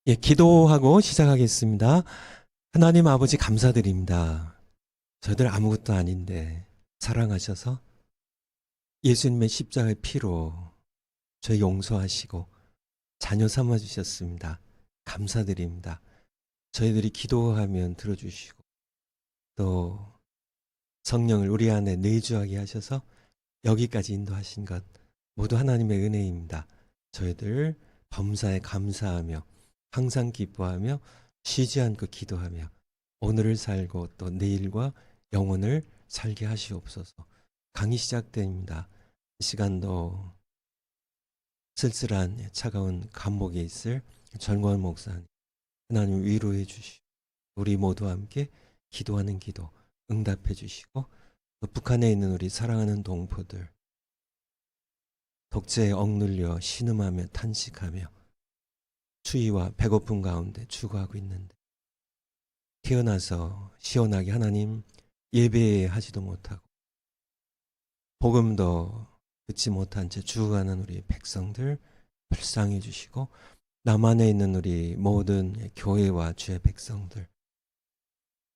예, 기도하고 시작하겠습니다. 하나님 아버지 감사드립니다. 저희들 아무것도 아닌데 사랑하셔서 예수님의 십자가의 피로 저희 용서하시고 자녀 삼아 주셨습니다. 감사드립니다. 저희들이 기도하면 들어주시고 또 성령을 우리 안에 내주하게 하셔서 여기까지 인도하신 것 모두 하나님의 은혜입니다. 저희들 범사에 감사하며 항상 기뻐하며 쉬지 않고 기도하며 오늘을 살고 또 내일과 영혼을 살게 하시옵소서. 강의 시작됩니다. 이 시간도 쓸쓸한 차가운 감목에 있을 전광 목사님 하나님 위로해 주시고 우리 모두 함께 기도하는 기도 응답해 주시고 또 북한에 있는 우리 사랑하는 동포들 독재에 억눌려 신음하며 탄식하며 추위와 배고픔 가운데 죽어가고 있는데 태어나서 시원하게 하나님 예배하지도 못하고 복음도 듣지 못한 채 죽어가는 우리 백성들 불쌍해 주시고 남한에 있는 우리 모든 교회와 주의 백성들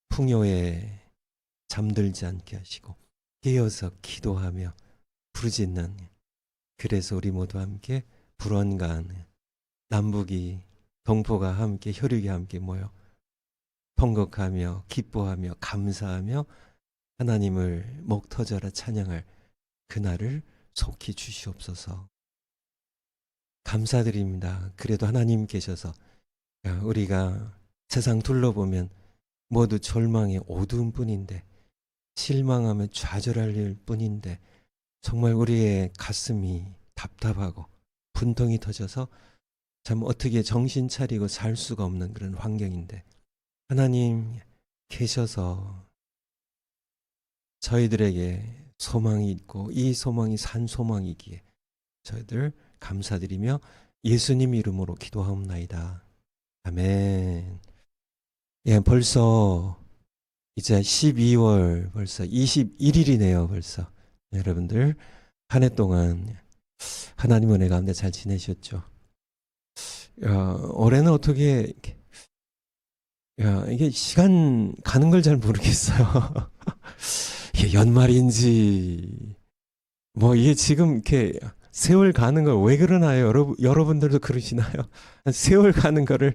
풍요에 잠들지 않게 하시고 깨어서 기도하며 부르짖는 그래서 우리 모두 함께 불원간 남북이 동포가 함께 혈육이 함께 모여 통곡하며 기뻐하며 감사하며 하나님을 목 터져라 찬양할 그날을 속히 주시옵소서. 감사드립니다. 그래도 하나님 계셔서 우리가 세상 둘러보면 모두 절망의 어두운 뿐인데 실망하며 좌절할 뿐인데 정말 우리의 가슴이 답답하고 분통이 터져서 참 어떻게 정신 차리고 살 수가 없는 그런 환경인데 하나님 계셔서 저희들에게 소망이 있고 이 소망이 산 소망이기에 저희들 감사드리며 예수님 이름으로 기도하옵나이다. 아멘. 예, 벌써 이제 12월 벌써 21일이네요. 벌써 여러분들 한 해 동안 하나님 은혜 가운데 잘 지내셨죠? 올해는 어떻게 이게 시간 가는 걸 잘 모르겠어요. 이게 연말인지 뭐 이게 지금 이렇게 세월 가는 걸 왜 그러나요? 여러분들도 그러시나요? 세월 가는 거를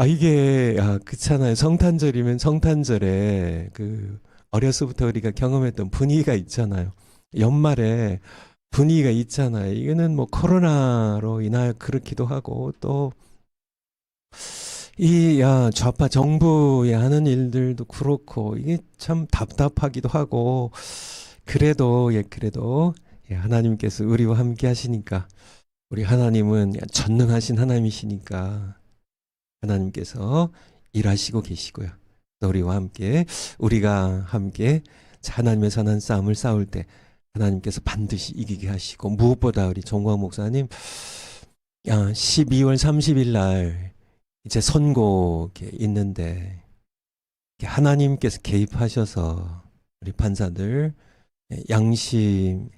이게 그렇잖아요. 성탄절이면 성탄절에 그 어려서부터 우리가 경험했던 분위기가 있잖아요. 연말에 분위기가 있잖아요. 이거는 뭐 코로나로 인하여 그렇기도 하고 또 이 좌파 정부에 하는 일들도 그렇고 이게 참 답답하기도 하고 그래도 하나님께서 우리와 함께 하시니까 우리 하나님은 전능하신 하나님이시니까 하나님께서 일하시고 계시고요. 또 우리가 함께 하나님의 선한 싸움을 싸울 때 하나님께서 반드시 이기게 하시고 무엇보다 우리 종광 목사님 12월 30일 날 이제 선고 있는데 하나님께서 개입하셔서 우리 판사들 양심에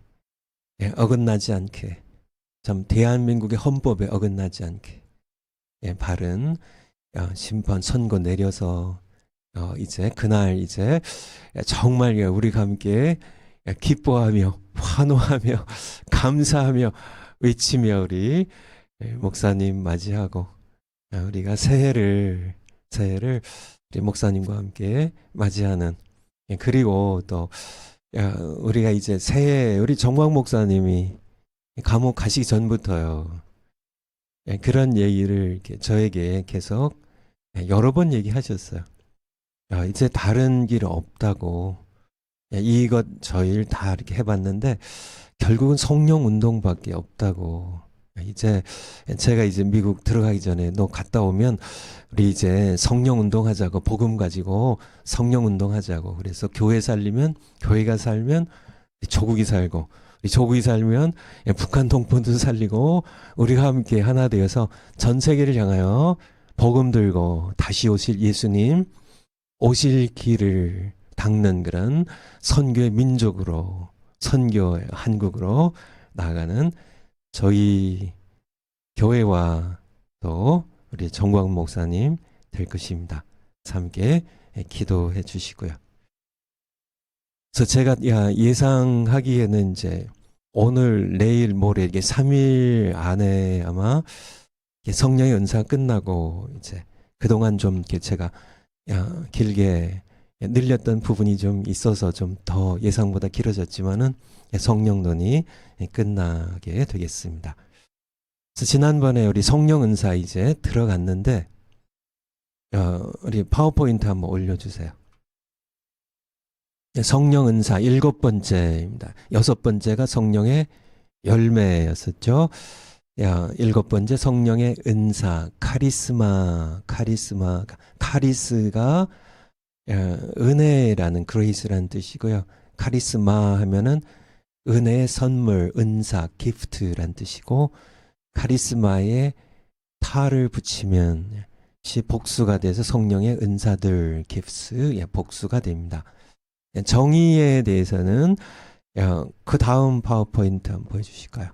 어긋나지 않게 참 대한민국의 헌법에 어긋나지 않게 바른 심판 선고 내려서 이제 그날 이제 정말 우리가 함께 기뻐하며 환호하며 감사하며 외치며 우리 목사님 맞이하고 우리가 새해를 우리 목사님과 함께 맞이하는 그리고 또 우리가 이제 새해 우리 정광 목사님이 감옥 가시기 전부터요 그런 얘기를 이렇게 저에게 계속 여러 번 얘기하셨어요. 이제 다른 길 없다고 이것 저 일 다 이렇게 해봤는데 결국은 성령 운동밖에 없다고. 이제 제가 이제 미국 들어가기 전에 너 갔다 오면 우리 이제 성령 운동하자고 복음 가지고 성령 운동하자고 그래서 교회 살리면 교회가 살면 조국이 살고 조국이 살면 북한 동포도 살리고 우리가 함께 하나 되어서 전 세계를 향하여 복음 들고 다시 오실 예수님 오실 길을 닦는 그런 선교의 민족으로 선교의 한국으로 나아가는 저희 교회와 또 우리 정광 목사님 될 것입니다. 함께 기도해 주시고요. 그래서 제가 예상하기에는 이제 오늘, 내일, 모레 이게 3일 안에 아마 성령의 은사가 끝나고 이제 그동안 좀 이렇게 제가 길게 늘렸던 부분이 좀 있어서 좀 더 예상보다 길어졌지만은 성령론이 끝나게 되겠습니다. 그래서 지난번에 우리 성령 은사 이제 들어갔는데 우리 파워포인트 한번 올려주세요. 성령 은사 7번째입니다. 6번째가 성령의 열매였었죠. 7번째 성령의 은사, 카리스가 은혜라는 그레이스라는 뜻이고요. 카리스마 하면은 은혜의 선물, 은사, 기프트라는 뜻이고, 카리스마에 타를 붙이면 복수가 돼서 성령의 은사들, 기프트, 복수가 됩니다. 정의에 대해서는 그 다음 파워포인트 한번 보여주실까요?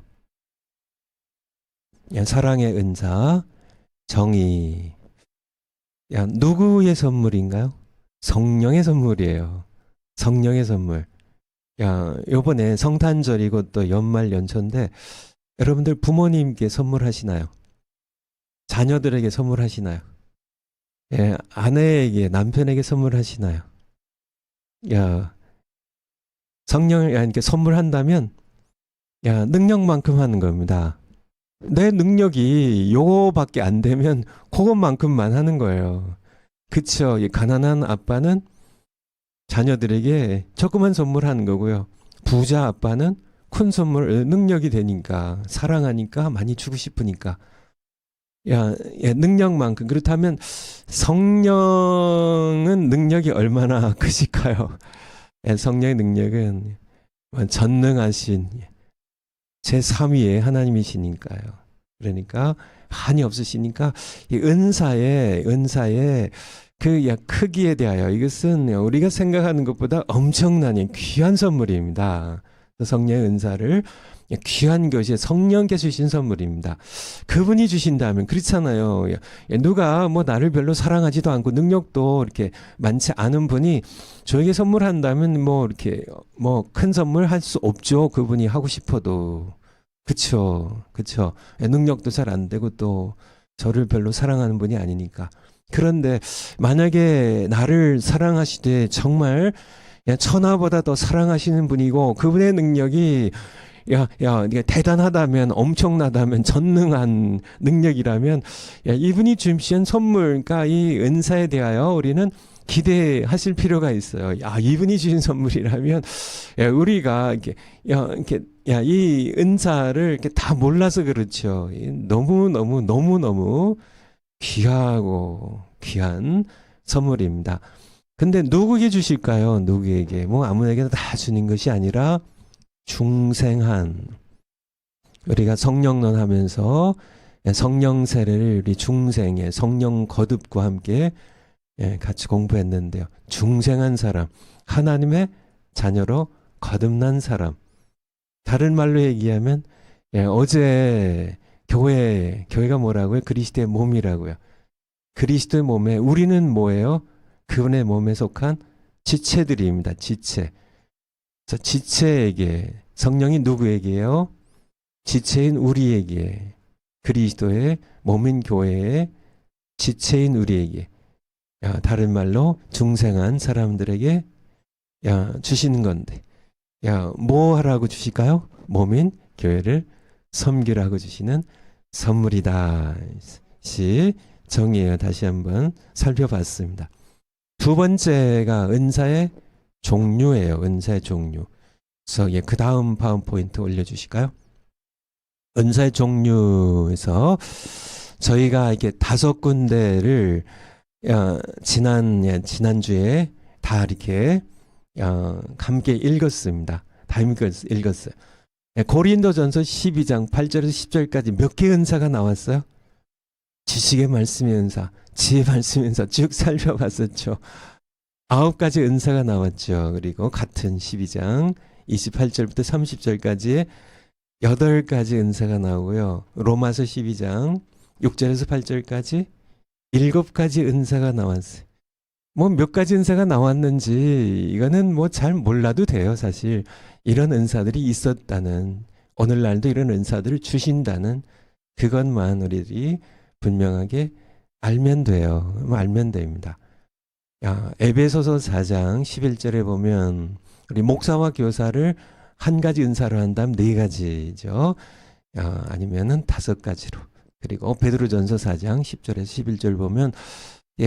사랑의 은사, 정의. 누구의 선물인가요? 성령의 선물이에요. 성령의 선물. 요번에 성탄절이고 또 연말 연초인데 여러분들 부모님께 선물하시나요? 자녀들에게 선물하시나요? 아내에게, 남편에게 선물하시나요? 성령을 이렇게 선물한다면 능력만큼 하는 겁니다. 내 능력이 요거밖에 안 되면 그것만큼만 하는 거예요. 그쵸? 가난한 아빠는 자녀들에게 조그만 선물하는 거고요. 부자 아빠는 큰 선물, 능력이 되니까, 사랑하니까, 많이 주고 싶으니까. 능력만큼. 그렇다면 성령은 능력이 얼마나 크실까요? 성령의 능력은 전능하신 제3위의 하나님이시니까요. 그러니까 한이 없으시니까 이 은사의 그 크기에 대하여 이것은 우리가 생각하는 것보다 엄청난 귀한 선물입니다. 성령의 은사를 귀한 것이 성령께서 주신 선물입니다. 그분이 주신다면 그렇잖아요. 누가 나를 별로 사랑하지도 않고 능력도 이렇게 많지 않은 분이 저에게 선물한다면 이렇게 큰 선물 할 수 없죠. 그분이 하고 싶어도. 그쵸. 능력도 잘 안 되고 또 저를 별로 사랑하는 분이 아니니까. 그런데 만약에 나를 사랑하시되 정말 천하보다 더 사랑하시는 분이고 그분의 능력이 대단하다면, 엄청나다면, 전능한 능력이라면 이분이 주신 선물, 그러니까 이 은사에 대하여 우리는 기대하실 필요가 있어요. 이분이 주신 선물이라면 우리가 이 은사를 이렇게 다 몰라서 그렇죠. 너무 귀하고 귀한 선물입니다. 근데 누구에게 주실까요? 누구에게? 아무에게나 다 주는 것이 아니라 중생한, 우리가 성령론 하면서 성령 세례를 우리 중생의 성령 거듭과 함께 같이 공부했는데요. 중생한 사람, 하나님의 자녀로 거듭난 사람. 다른 말로 얘기하면 어제 교회가 뭐라고요? 그리스도의 몸이라고요. 그리스도의 몸에 우리는 뭐예요? 그분의 몸에 속한 지체들입니다. 지체. 지체에게, 성령이 누구에게요? 지체인 우리에게, 그리스도의 몸인 교회의 지체인 우리에게, 다른 말로 중생한 사람들에게 주시는 건데, 뭐 하라고 주실까요? 몸인 교회를 섬기라고 주시는 선물이다. 시 정의예요. 다시 한번 살펴봤습니다. 두 번째가 은사의 종류예요. 은사의 종류. 그래서 그 다음 파워포인트 올려주실까요? 은사의 종류에서 저희가 이렇게 5군데를 지난주에 다 이렇게 함께 읽었습니다. 다 읽었어요. 고린도전서 12장 8절에서 10절까지 몇 개의 은사가 나왔어요? 지식의 말씀의 은사, 지혜의 말씀의 은사 쭉 살펴봤었죠. 9가지 은사가 나왔죠. 그리고 같은 12장 28절부터 30절까지 8가지 은사가 나오고요. 로마서 12장 6절에서 8절까지 7가지 은사가 나왔어요. 뭐 몇 가지 은사가 나왔는지 이거는 뭐 잘 몰라도 돼요. 사실 이런 은사들이 있었다는, 오늘날도 이런 은사들을 주신다는 그것만 우리들이 분명하게 알면 돼요. 알면 됩니다. 에베소서 4장 11절에 보면 우리 목사와 교사를 한 가지 은사로 한다면 4가지죠. 아니면은 5가지로. 그리고 베드로전서 4장 10절에서 11절 보면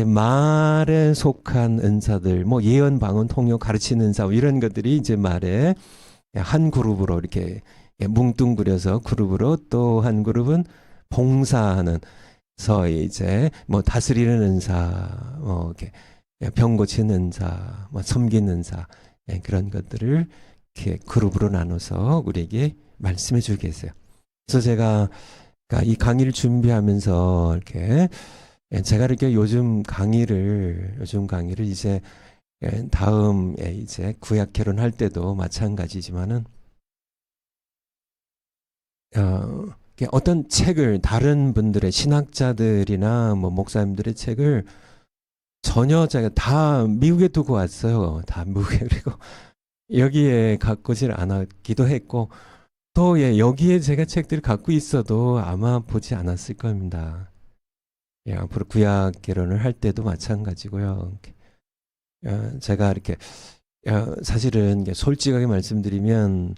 말에 속한 은사들, 뭐 예언, 방언, 통역, 가르치는 은사 이런 것들이 이제 말에 한 그룹으로 이렇게 뭉뚱그려서 그룹으로, 또 한 그룹은 봉사하는, 서 이제 뭐 다스리는 은사, 뭐 이렇게 병 고치는 은사, 뭐 섬기는 은사, 그런 것들을 이렇게 그룹으로 나눠서 우리에게 말씀해 주고 계세요. 그래서 제가 이 강의를 준비하면서 이렇게 제가 이렇게 요즘 강의를 이제 다음에 이제 구약 개론할 때도 마찬가지지만은 어떤 책을, 다른 분들의 신학자들이나 뭐 목사님들의 책을 전혀 제가 다 미국에 두고 왔어요. 다 미국에. 그리고 여기에 갖고 질 않았기도 했고, 또 여기에 제가 책들을 갖고 있어도 아마 보지 않았을 겁니다. 앞으로 구약 개론을 할 때도 마찬가지고요. 제가 이렇게 사실은 솔직하게 말씀드리면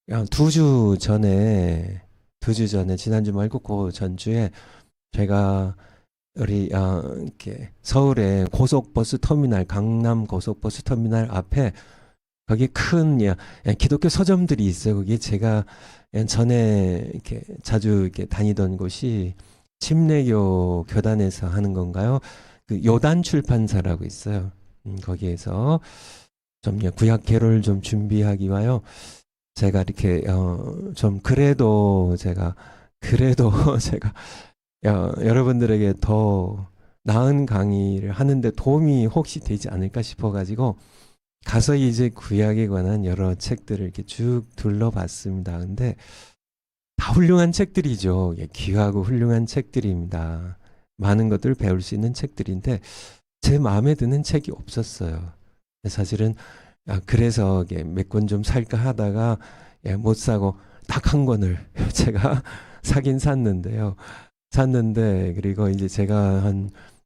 2주 전에 지난주 말고 그 전주에 제가 우리 이렇게 서울의 고속버스 터미널, 강남 고속버스 터미널 앞에 거기 큰 기독교 서점들이 있어요. 거기 제가 전에 이렇게 자주 이렇게 다니던 곳이 침례교 교단에서 하는 건가요? 그 요단 출판사라고 있어요. 거기에서 좀 구약 개론을 좀 준비하기 위하여 제가 이렇게 좀 그래도 제가 여러분들에게 더 나은 강의를 하는데 도움이 혹시 되지 않을까 싶어가지고 가서 이제 구약에 관한 여러 책들을 이렇게 쭉 둘러봤습니다. 근데 다 훌륭한 책들이죠. 귀하고 훌륭한 책들입니다. 많은 것들을 배울 수 있는 책들인데 제 마음에 드는 책이 없었어요. 사실은 그래서 몇 권 좀 살까 하다가 못 사고 딱 한 권을 제가 사긴 샀는데요. 그리고 이제 제가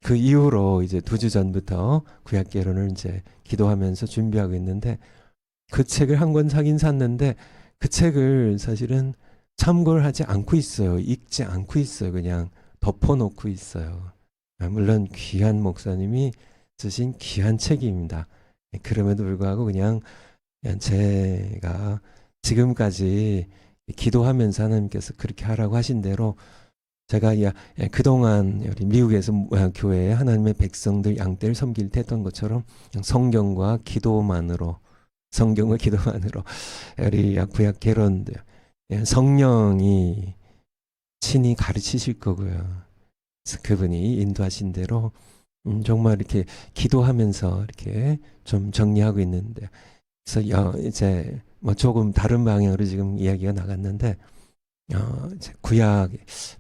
그 이후로 이제 2주 전부터 구약 개론을 이제 기도하면서 준비하고 있는데, 그 책을 한 권 사긴 샀는데 그 책을 사실은 참고를 하지 않고 있어요. 읽지 않고 있어요. 그냥 덮어놓고 있어요. 물론 귀한 목사님이 쓰신 귀한 책입니다. 그럼에도 불구하고 그냥 제가 지금까지 기도하면서 하나님께서 그렇게 하라고 하신 대로 제가 그동안 우리 미국에서 교회에 하나님의 백성들 양떼를 섬길 때 했던 것처럼 성경과 기도만으로 우리 구약 개론들 성령이 친히 가르치실 거고요. 그래서 그분이 인도하신 대로 정말 이렇게 기도하면서 이렇게 좀 정리하고 있는데, 그래서 이제 뭐 조금 다른 방향으로 지금 이야기가 나갔는데, 이제 구약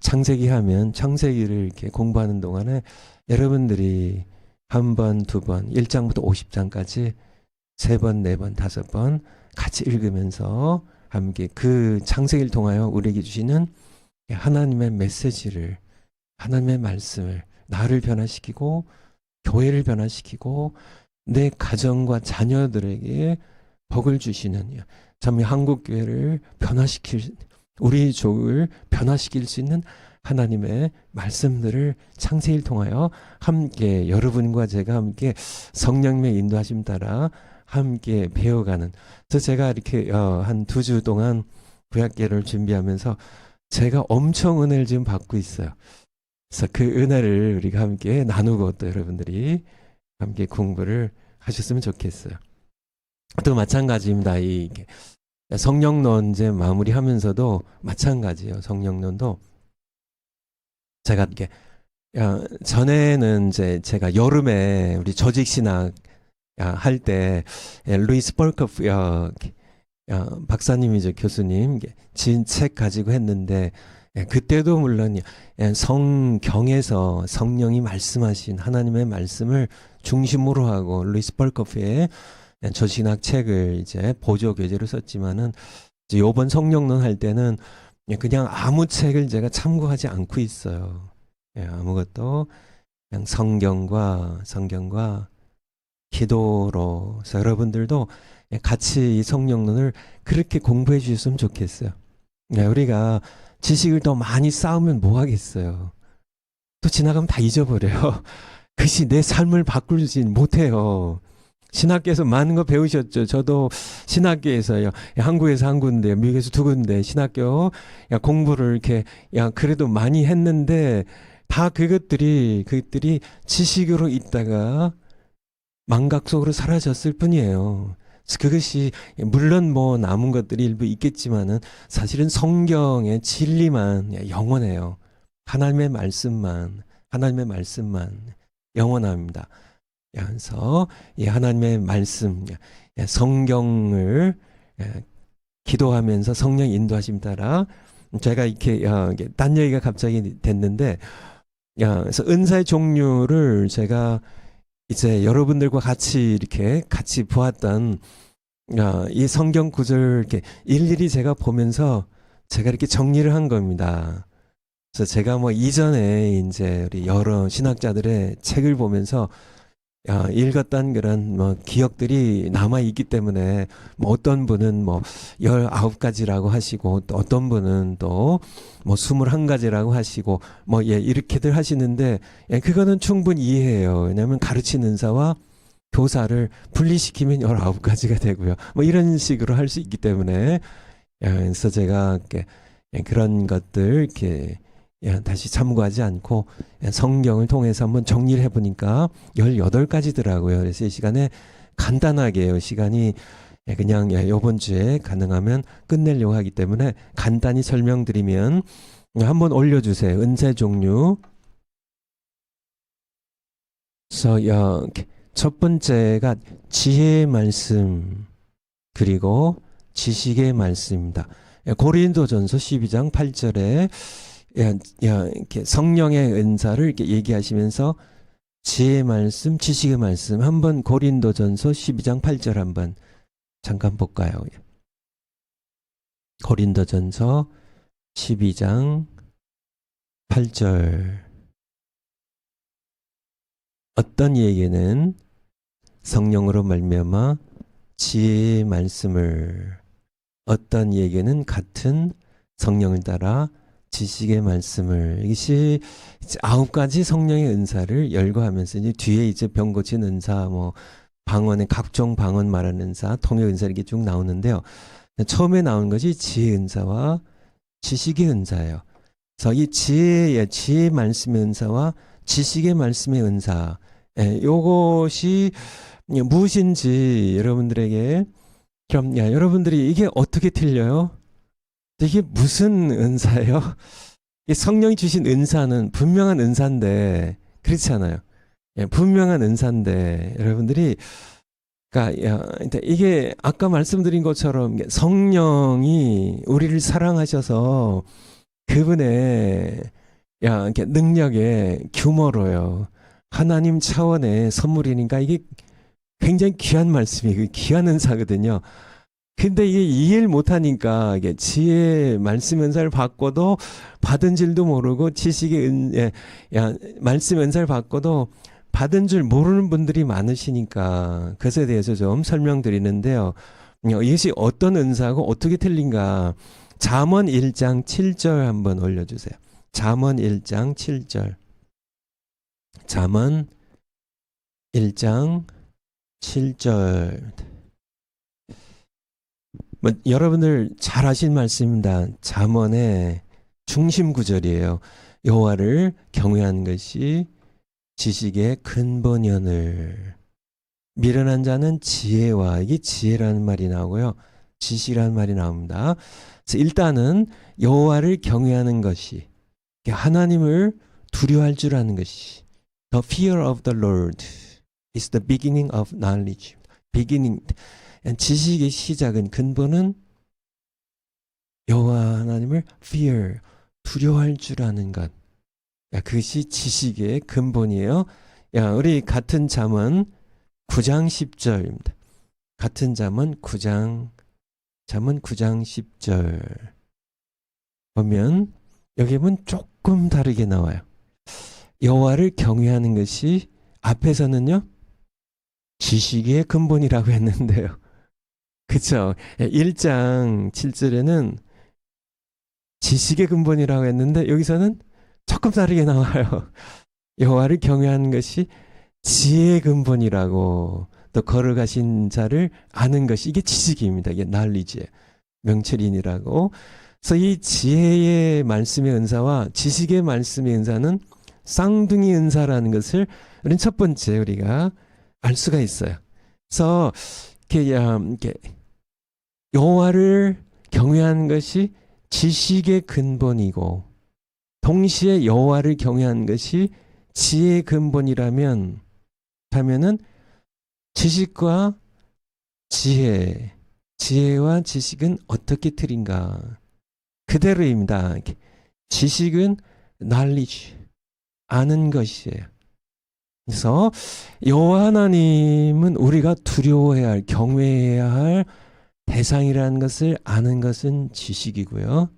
창세기 하면 창세기를 이렇게 공부하는 동안에 여러분들이 한 번, 2번, 1장부터 50장까지 3번, 4번, 5번 같이 읽으면서 함께 그 창세기를 통하여 우리에게 주시는 하나님의 메시지를, 하나님의 말씀을, 나를 변화시키고 교회를 변화시키고 내 가정과 자녀들에게 복을 주시는, 참 한국 교회를 변화시킬, 우리 족을 변화시킬 수 있는 하나님의 말씀들을 창세기를 통하여 함께 여러분과 제가 함께 성령님의 인도하심 따라 함께 배워가는, 그래서 제가 이렇게 한 2주 동안 구약계를 준비하면서 제가 엄청 은혜를 지금 받고 있어요. 그래서 그 은혜를 우리가 함께 나누고 또 여러분들이 함께 공부를 하셨으면 좋겠어요. 또 마찬가지입니다. 이 성령론 이제 마무리하면서도 마찬가지예요. 성령론도 제가 이렇게 전에는 이제 제가 여름에 우리 조직 신학 할 때 루이스 벌커프 박사님이죠, 교수님 진 책 가지고 했는데 그때도 물론 성경에서 성령이 말씀하신 하나님의 말씀을 중심으로 하고 루이스 벌커프의 저신학 책을 이제 보조 교재로 썼지만은 이제 요번 성령론 할 때는 그냥 아무 책을 제가 참고하지 않고 있어요. 아무것도 그냥 성경과 기도로. 그래서 여러분들도 같이 이 성령론을 그렇게 공부해 주셨으면 좋겠어요. 우리가 지식을 더 많이 쌓으면 뭐 하겠어요. 또 지나가면 다 잊어버려요. 그것이 내 삶을 바꾸진 못해요. 신학교에서 많은 거 배우셨죠. 저도 신학교에서요. 한국에서 한 군데, 미국에서 두 군데 신학교 공부를 이렇게 그래도 많이 했는데 다 그것들이 지식으로 있다가 망각 속으로 사라졌을 뿐이에요. 그것이 물론 뭐 남은 것들이 일부 있겠지만은 사실은 성경의 진리만 영원해요. 하나님의 말씀만 영원합니다. 그래서 이 하나님의 말씀, 성경을 기도하면서 성령 인도하심 따라 제가 이렇게 딴 얘기가 갑자기 됐는데, 그래서 은사의 종류를 제가 이제 여러분들과 같이 보았던 이 성경 구절 이렇게 일일이 제가 보면서 제가 이렇게 정리를 한 겁니다. 그래서 제가 뭐 이전에 이제 우리 여러 신학자들의 책을 보면서 읽었던 그런 뭐 기억들이 남아 있기 때문에 뭐 어떤 분은 뭐 19가지라고 하시고 또 어떤 분은 또 뭐 21가지라고 하시고 뭐 이렇게들 하시는데 그거는 충분히 이해해요. 왜냐하면 가르치는 은사와 교사를 분리시키면 19가지가 되고요. 뭐 이런 식으로 할 수 있기 때문에 그래서 제가 그런 것들 이렇게 다시 참고하지 않고 성경을 통해서 한번 정리를 해보니까 18가지더라고요. 그래서 이 시간에 간단하게요. 시간이 그냥 이번 주에 가능하면 끝내려고 하기 때문에 간단히 설명드리면 한번 올려주세요. 은사 종류. 그래서 첫 번째가 지혜의 말씀 그리고 지식의 말씀입니다. 고린도전서 12장 8절에 이렇게 성령의 은사를 이렇게 얘기하시면서 지혜의 말씀, 지식의 말씀 한번 고린도전서 12장 8절 한번 잠깐 볼까요? 고린도전서 12장 8절. 어떤 이에게는 성령으로 말미암아 지혜의 말씀을, 어떤 이에게는 같은 성령을 따라 지식의 말씀을. 이것이 9가지 성령의 은사를 열거하면서 이제 뒤에 이제 병 고친 은사, 뭐 방언의 각종 방언 말하는 은사, 통역 은사 이렇게 쭉 나오는데요. 처음에 나온 것이 지혜 은사와 지식의 은사예요. 그래서 이 지혜의 말씀의 은사와 지식의 말씀의 은사, 요것이 무엇인지 여러분들에게, 그럼 여러분들이 이게 어떻게 틀려요? 이게 무슨 은사예요? 성령이 주신 은사는 분명한 은사인데, 그렇지 않아요? 분명한 은사인데 여러분들이, 그러니까 이게 아까 말씀드린 것처럼 성령이 우리를 사랑하셔서 그분의 이렇게 능력의 규모로요, 하나님 차원의 선물이니까 이게 굉장히 귀한 말씀이고 귀한 은사거든요. 근데 이게 이해를 못하니까 이게 지혜의 말씀 은사를 받고도 받은 줄도 모르고 지식의 말씀 은사를 받고도 받은 줄 모르는 분들이 많으시니까 그것에 대해서 좀 설명드리는데요. 이것이 어떤 은사고 어떻게 틀린가. 잠언 1장 7절 한번 올려주세요. 잠언 1장 7절. 잠언 1장 7절. 뭐 여러분들 잘 아신 말씀입니다. 잠언의 중심 구절이에요. 여호와를 경외하는 것이 지식의 근본이오늘. 미련한 자는 지혜와, 이게 지혜라는 말이 나오고요, 지식이라는 말이 나옵니다. 그래서 일단은 여호와를 경외하는 것이, 하나님을 두려워할 줄 아는 것이, The fear of the Lord is the beginning of knowledge. beginning, 지식의 시작은, 근본은 여호와 하나님을 fear, 두려워할 줄 아는 것. 야, 그것이 지식의 근본이에요. 야, 우리 같은 잠언 9장 10절입니다. 같은 잠언 9장 10절 보면 여기 보면 조금 다르게 나와요. 여호와를 경외하는 것이 앞에서는요 지식의 근본이라고 했는데요. 그쵸? 1장 7절에는 지식의 근본이라고 했는데 여기서는 조금 다르게 나와요. 여호와를 경외하는 것이 지혜의 근본이라고, 또 걸어가신 자를 아는 것이 이게 지식입니다. 이게 knowledge, 명철인이라고. 그래서 이 지혜의 말씀의 은사와 지식의 말씀의 은사는 쌍둥이 은사라는 것을 우리는 첫 번째 우리가 알 수가 있어요. 그래서 이렇게 여호와를 경외하는 것이 지식의 근본이고 동시에 여호와를 경외하는 것이 지혜의 근본이라면은 지식과 지혜와 지식은 어떻게 틀린가? 그대로입니다. 지식은 knowledge, 아는 것이에요. 그래서 여호와 하나님은 우리가 두려워해야 할, 경외해야 할 대상이라는 것을 아는 것은 지식이고요.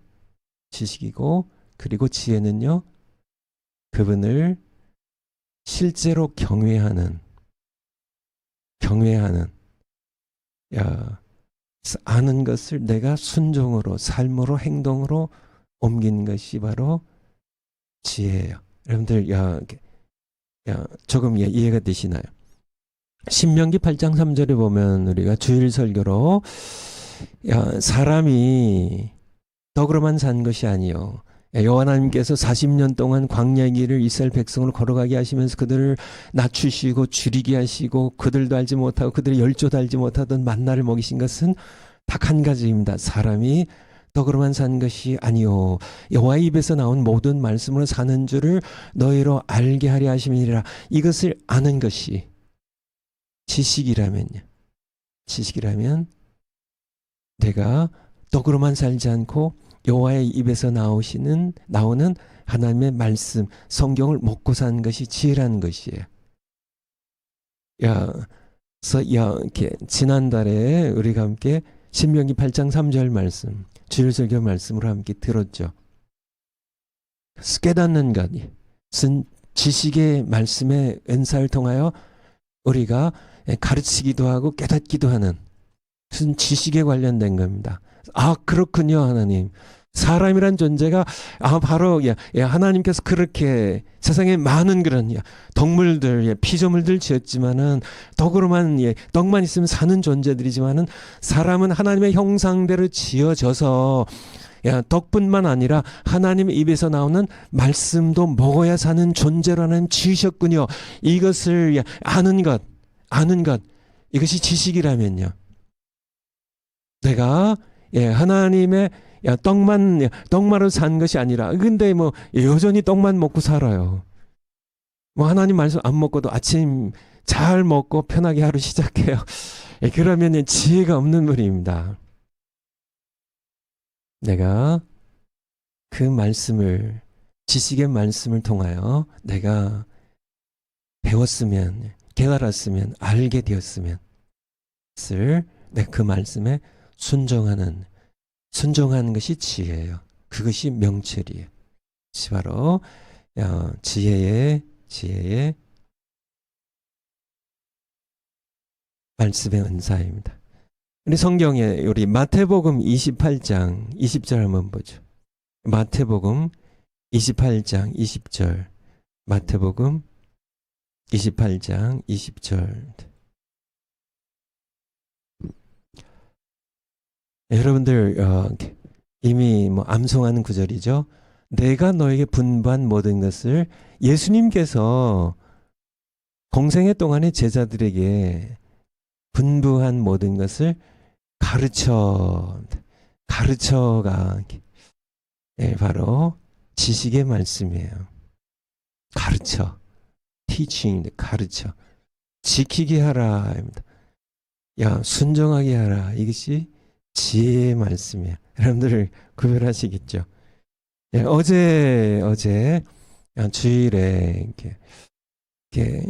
지식이고, 그리고 지혜는요, 그분을 실제로 경외하는, 아는 것을 내가 순종으로, 삶으로, 행동으로 옮기는 것이 바로 지혜예요. 여러분들, 조금 이해가 되시나요? 신명기 8장 3절에 보면 우리가 주일 설교로 사람이 덕으로만 산 것이 아니요, 여호와 하나님께서 40년 동안 광야의 길을 이스라엘 백성을 걸어가게 하시면서 그들을 낮추시고 줄이게 하시고 그들도 알지 못하고 그들의 열조도 알지 못하던 만나를 먹이신 것은 딱 한 가지입니다. 사람이 덕으로만 산 것이 아니요, 여호와의 입에서 나온 모든 말씀으로 사는 줄을 너희로 알게 하려 하심이니라. 이것을 아는 것이 지식이라면 내가 덕으로만 살지 않고 여호와의 입에서 나오는 하나님의 말씀, 성경을 먹고 사는 것이 지혜라는 것이에요. 이렇게 지난달에 우리가 함께 신명기 8장 3절 말씀, 주일 설교 말씀으로 함께 들었죠. 깨닫는 것은 지식의 말씀의 은사를 통하여 우리가 가르치기도 하고 깨닫기도 하는 무슨 지식에 관련된 겁니다. 아, 그렇군요, 하나님. 사람이란 존재가 바로 하나님께서 그렇게 세상에 많은 그런 동물들, 피조물들 지었지만은 덕만 있으면 사는 존재들이지만은 사람은 하나님의 형상대로 지어져서 덕분만 아니라 하나님의 입에서 나오는 말씀도 먹어야 사는 존재라는 지으셨군요. 이것을 아는 것, 이것이 지식이라면요, 내가 하나님의 떡만으로 산 것이 아니라, 근데 여전히 떡만 먹고 살아요. 하나님 말씀 안 먹고도 아침 잘 먹고 편하게 하루 시작해요. 그러면 지혜가 없는 분입니다. 내가 그 말씀을, 지식의 말씀을 통하여 내가 배웠으면, 깨달았으면, 알게 되었으면 내가 그 말씀에 순종하는 것이 지혜예요. 그것이 명철이에요. 그것이 바로 지혜의 말씀의 은사입니다. 우리 성경에 우리 마태복음 28장 20절 한번 보죠. 마태복음 28장 20절. 마태복음 28장 20절. 여러분들 이미 암송하는 구절이죠. 내가 너에게 분부한 모든 것을, 예수님께서 공생애 동안의 제자들에게 분부한 모든 것을 가르쳐가 바로 지식의 말씀이에요. teaching, 지키게 하라, 순종하게 하라. 이것이 지혜의 말씀이에요. 여러분들 구별하시겠죠? 예, 어제 주일에 이렇게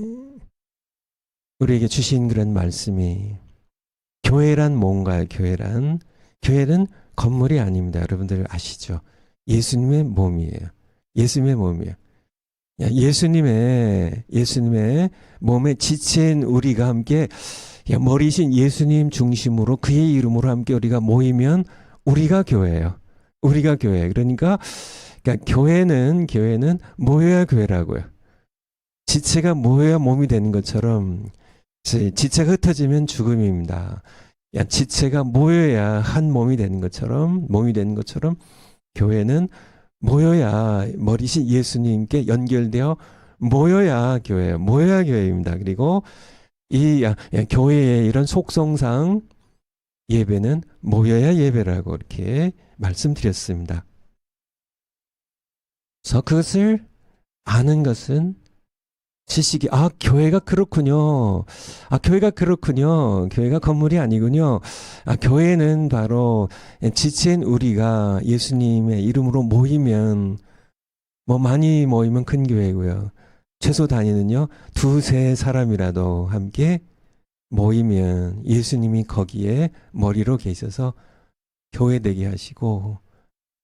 우리에게 주신 그런 말씀이 교회란 뭔가요? 교회는 건물이 아닙니다. 여러분들 아시죠? 예수님의 몸이에요. 예수님의 몸이에요. 예수님의 몸에 지체인 우리가 함께 머리신 예수님 중심으로 그의 이름으로 함께 우리가 모이면 우리가 교회예요. 우리가 교회. 그러니까 교회는 모여야 교회라고요. 지체가 모여야 몸이 되는 것처럼 지체가 흩어지면 죽음입니다. 지체가 모여야 한 몸이 되는 것처럼 교회는 모여야 머리신 예수님께 연결되어 모여야 교회예요. 모여야 교회입니다. 그리고 이 교회의 이런 속성상 예배는 모여야 예배라고 이렇게 말씀드렸습니다. 그래서 그것을 아는 것은 지식이 교회가 그렇군요. 교회가 건물이 아니군요. 교회는 바로 지체인 우리가 예수님의 이름으로 모이면 많이 모이면 큰 교회고요. 최소 단위는요. 2-3 사람이라도 함께 모이면 예수님이 거기에 머리로 계셔서 교회 되게 하시고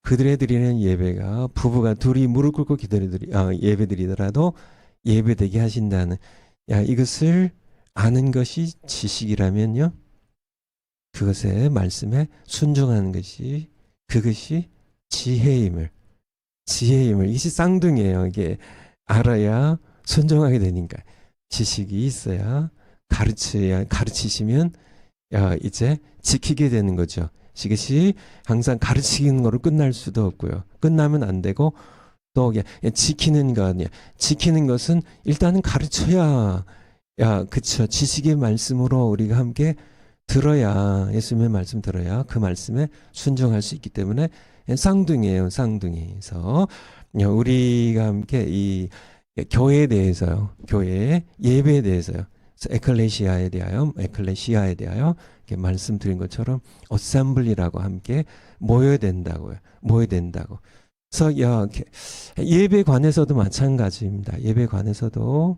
그들의 드리는 예배가 부부가 둘이 무릎 꿇고 예배 드리더라도 예배되게 하신다는 이것을 아는 것이 지식이라면요. 그것의 말씀에 순종하는 것이 그것이 지혜임을 이것이 쌍둥이에요. 이게 알아야 순종하게 되니까 지식이 있어야 가르치시면 이제 지키게 되는 거죠. 이것이 항상 가르치는 거로 끝날 수도 없고요. 끝나면 안 되고 또 지키는 것은 일단은 가르쳐야 그쵸. 지식의 말씀으로 우리가 함께 들어야 예수님의 말씀 들어야 그 말씀에 순종할 수 있기 때문에 쌍둥이에요. 쌍둥이에서 우리가 함께 이 교회에 대해서요. 교회의 예배에 대해서요. 에클레시아에 대하여 이렇게 말씀드린 것처럼 어셈블리라고 함께 모여야 된다고요. 그래서 예배관에서도 마찬가지입니다. 예배관에서도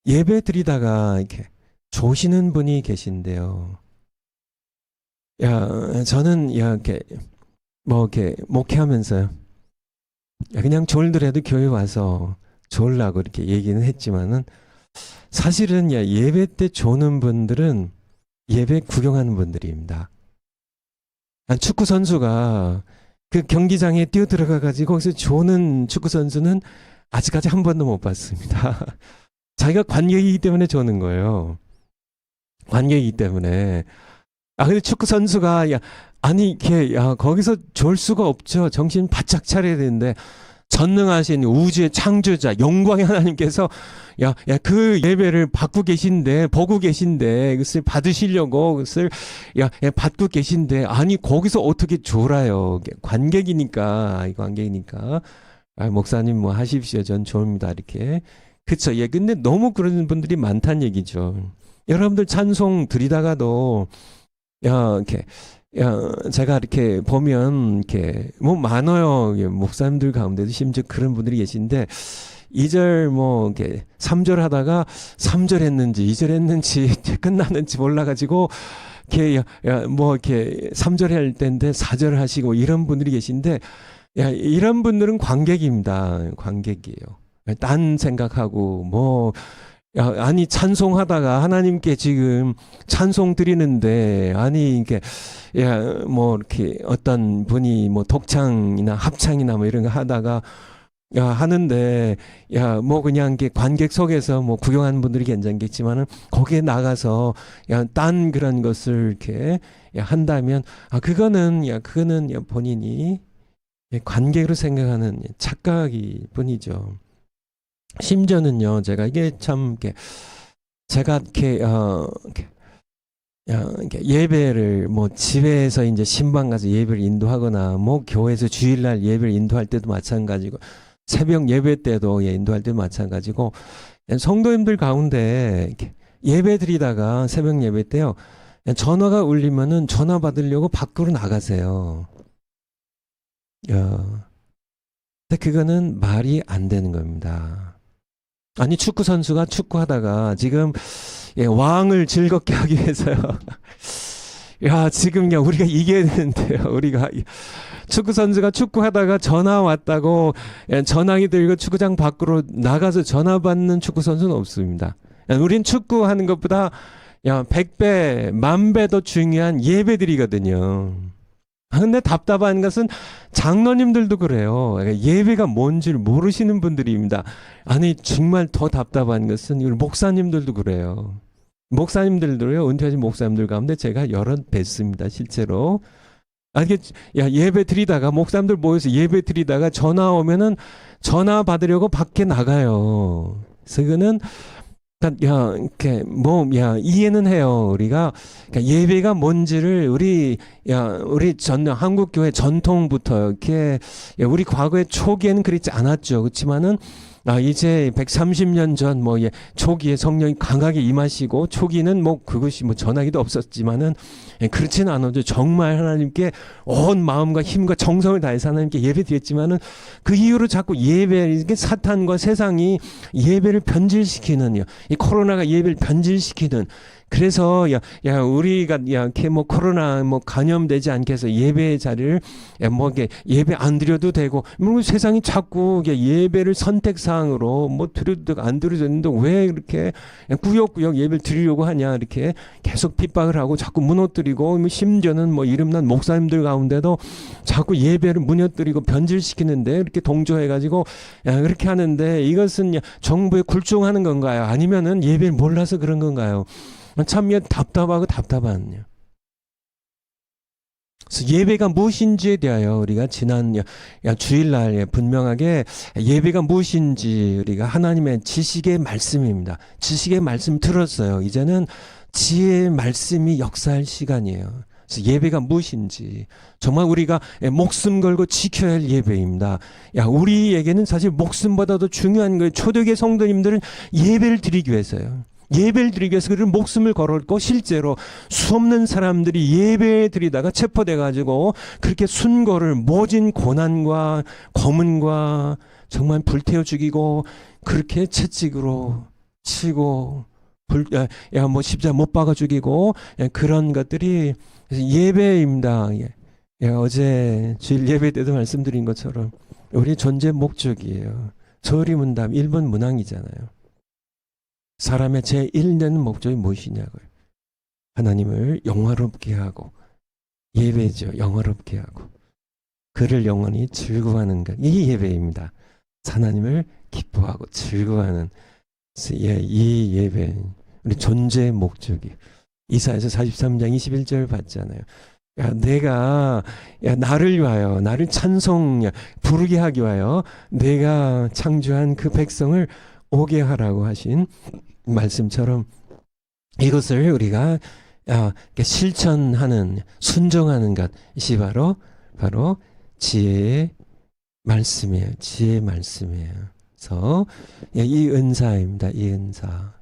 예배 드리다가 이렇게 조시는 분이 계신데요. 저는 이렇게 목회하면서요. 그냥 졸더라도 교회 와서 졸라고 이렇게 얘기는 했지만은 사실은 예배 때 조는 분들은 예배 구경하는 분들입니다. 축구 선수가 그 경기장에 뛰어 들어가 가지고 거기서 조는 축구 선수는 아직까지 한 번도 못 봤습니다. 자기가 관객이기 때문에 조는 거예요. 관객이기 때문에. 근데 축구 선수가 거기서 졸 수가 없죠. 정신 바짝 차려야 되는데 전능하신 우주의 창조자 영광의 하나님께서 그 예배를 보고 계신데 그것을 받으시려고 그것을 받고 계신데 거기서 어떻게 졸아요. 관객이니까 목사님 하십시오. 전 좋습니다. 이렇게 그쵸. 근데 너무 그러는 분들이 많다는 얘기죠. 여러분들 찬송 드리다가도 제가 이렇게 보면 많아요. 목사님들 가운데도 심지어 그런 분들이 계신데 2절 이렇게 3절 하다가 3절 했는지 2절 했는지 끝났는지 몰라가지고 이렇게 3절 할 때인데 4절 하시고 이런 분들이 계신데 이런 분들은 관객입니다. 관객이에요. 딴 생각하고 찬송하다가 하나님께 지금 찬송 드리는데 이렇게 어떤 분이 독창이나 합창이나 이런 거 하다가 하는데 그냥 관객 속에서 구경하는 분들이 괜찮겠지만은 거기에 나가서 딴 그런 것을 이렇게 한다면 그거는 본인이 관객으로 생각하는 착각이 뿐이죠. 심지어는요, 제가 예배를 집에서 이제 신방 가서 예배를 인도하거나 교회에서 주일날 예배를 인도할 때도 마찬가지고 새벽 예배 때도 인도할 때도 마찬가지고 성도님들 가운데 예배 드리다가 새벽 예배 때요 전화가 울리면은 전화 받으려고 밖으로 나가세요. 근데 그거는 말이 안 되는 겁니다. 아니, 축구 선수가 축구하다가 지금 왕을 즐겁게 하기 위해서요. 야, 지금 우리가 이겨야 되는데요. 우리가 축구 선수가 축구하다가 전화 왔다고 전화기 들고 축구장 밖으로 나가서 전화 받는 축구 선수는 없습니다. 우린 축구하는 것보다 100배, 10,000배 더 중요한 예배드리거든요. 근데 답답한 것은 장로님들도 그래요. 예배가 뭔지를 모르시는 분들입니다. 아니, 정말 더 답답한 것은 우리 목사님들도 그래요. 목사님들도요, 은퇴하신 목사님들 가운데 제가 여러 뵀습니다, 실제로. 이게 예배 드리다가 목사님들 모여서 예배 드리다가 전화 오면은 전화 받으려고 밖에 나가요. 그래서 이거는 이렇게 이해는 해요. 우리가 그러니까 예배가 뭔지를 우리 한국 교회 전통부터 이렇게 우리 과거의 초기에는 그렇지 않았죠. 그렇지만은 이제 130년 전 초기에 성령이 강하게 임하시고 초기는 그것이 전화기도 없었지만은 그렇지는 않아도 정말 하나님께 온 마음과 힘과 정성을 다해서 하나님께 예배드렸지만은 그 이후로 자꾸 이게 사탄과 세상이 예배를 변질시키는 이 코로나가 예배를 변질시키는 그래서 우리가 이렇게 코로나 감염되지 않게 해서 예배 자리를 이게 예배 안 드려도 되고 세상이 자꾸 예배를 선택 사항으로 드려도 안 드려졌는데 왜 이렇게 구역구역 예배를 드리려고 하냐 이렇게 계속 핍박을 하고 자꾸 무너뜨리고 심지어는 이름난 목사님들 가운데도 자꾸 예배를 무너뜨리고 변질시키는데 이렇게 동조해가지고 그렇게 하는데 이것은 정부에 굴종하는 건가요? 아니면은 예배를 몰라서 그런 건가요? 참 답답하고 답답하네요. 그래서 예배가 무엇인지에 대하여 우리가 지난 주일날 분명하게 예배가 무엇인지 우리가 하나님의 지식의 말씀입니다. 지식의 말씀 들었어요. 이제는 지혜의 말씀이 역사할 시간이에요. 그래서 예배가 무엇인지 정말 우리가 목숨 걸고 지켜야 할 예배입니다. 우리에게는 사실 목숨보다도 중요한 거예요. 초대교회 성도님들은 예배를 드리기 위해서요. 예배를 드리기 위해서 그를 목숨을 걸었고 실제로 수없는 사람들이 예배 드리다가 체포돼 가지고 그렇게 순고를 모진 고난과 고문과 정말 불태워 죽이고 그렇게 채찍으로 치고 십자가 못 박아 죽이고 그런 것들이 예배입니다. 어제 주일 예배 때도 말씀드린 것처럼 우리 존재 목적이에요. 저리문답 1번 문항이잖아요. 사람의 제1년 목적이 무엇이냐고요. 하나님을 영화롭게 하고 예배죠. 영화롭게 하고 그를 영원히 즐거워하는 것. 이 예배입니다. 하나님을 기뻐하고 즐거워하는 이 예배. 우리 존재의 목적이 이사야서 43장 21절 봤잖아요. 내가 나를 위하여 나를 찬송 부르게 하기 위하여 내가 창조한 그 백성을 오게 하라고 하신 말씀처럼 이것을 우리가 실천하는 순종하는 것이 바로 지혜의 말씀이에요. 지혜의 말씀이에요. 그래서 이 은사입니다. 이 은사.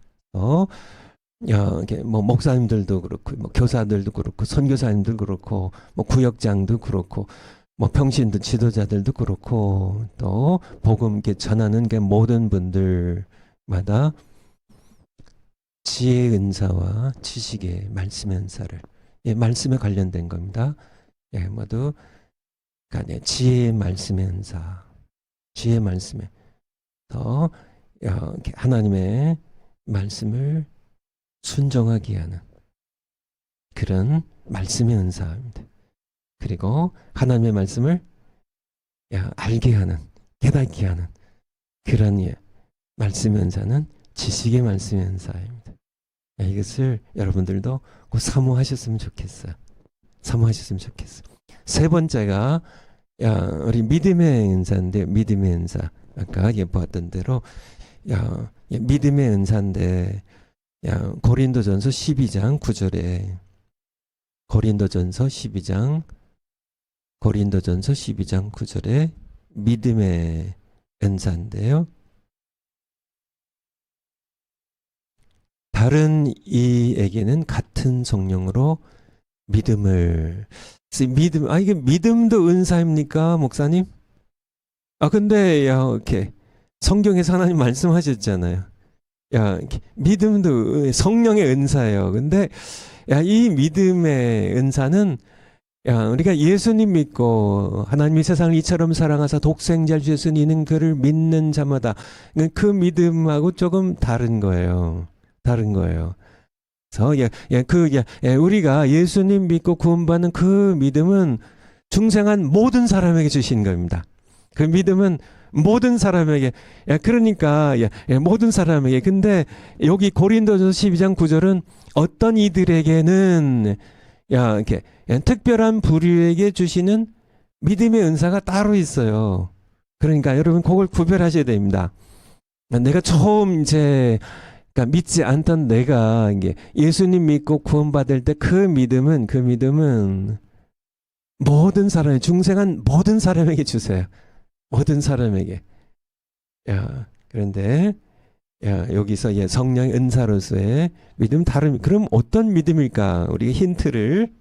목사님들도 그렇고 교사들도 그렇고 선교사님도 그렇고 구역장도 그렇고 평신도 지도자들도 그렇고 또 복음 전하는 모든 분들마다 지혜의 은사와 지식의 말씀의 은사를 말씀에 관련된 겁니다. 모두 지혜의 말씀의 은사, 지혜의 말씀에 더 하나님의 말씀을 순종하게 하는 그런 말씀의 은사입니다. 그리고 하나님의 말씀을 알게 하는, 깨닫게 하는 그런 말씀의 은사는 지식의 말씀의 은사입니다. 이것을 여러분들도 꼭 사모하셨으면 좋겠어요. 사모하셨으면 좋겠어요. 세 번째가 우리 믿음의 은사인데, 믿음의 은사. 아까 보았던 대로 믿음의 은사인데 고린도전서 12장 9절에 고린도전서 12장 9절에 믿음의 은사인데요. 다른 이에게는 같은 성령으로 믿음을. 믿음, 이게 믿음도 은사입니까, 목사님? 근데, 이렇게, 성경에서 하나님 말씀하셨잖아요. 믿음도 성령의 은사예요. 근데, 이 믿음의 은사는, 우리가 예수님 믿고, 하나님이 세상을 이처럼 사랑하사 독생자를 주셨으니 이는 그를 믿는 자마다, 그 믿음하고 조금 다른 거예요. 다른 거예요. 그래서 우리가 예수님 믿고 구원받는 그 믿음은 중생한 모든 사람에게 주신 겁니다. 그 믿음은 모든 사람에게. 그러니까 모든 사람에게. 근데 여기 고린도전서 12장 9절은 어떤 이들에게는 이렇게 특별한 부류에게 주시는 믿음의 은사가 따로 있어요. 그러니까 여러분 그걸 구별하셔야 됩니다. 내가 처음 이제 그러니까 믿지 않던 내가 이게 예수님 믿고 구원받을 때 그 믿음은 모든 사람에, 중생한 모든 사람에게 주세요. 모든 사람에게. 그런데 여기서 성령의 은사로서의 믿음 다름. 그럼 어떤 믿음일까? 우리가 힌트를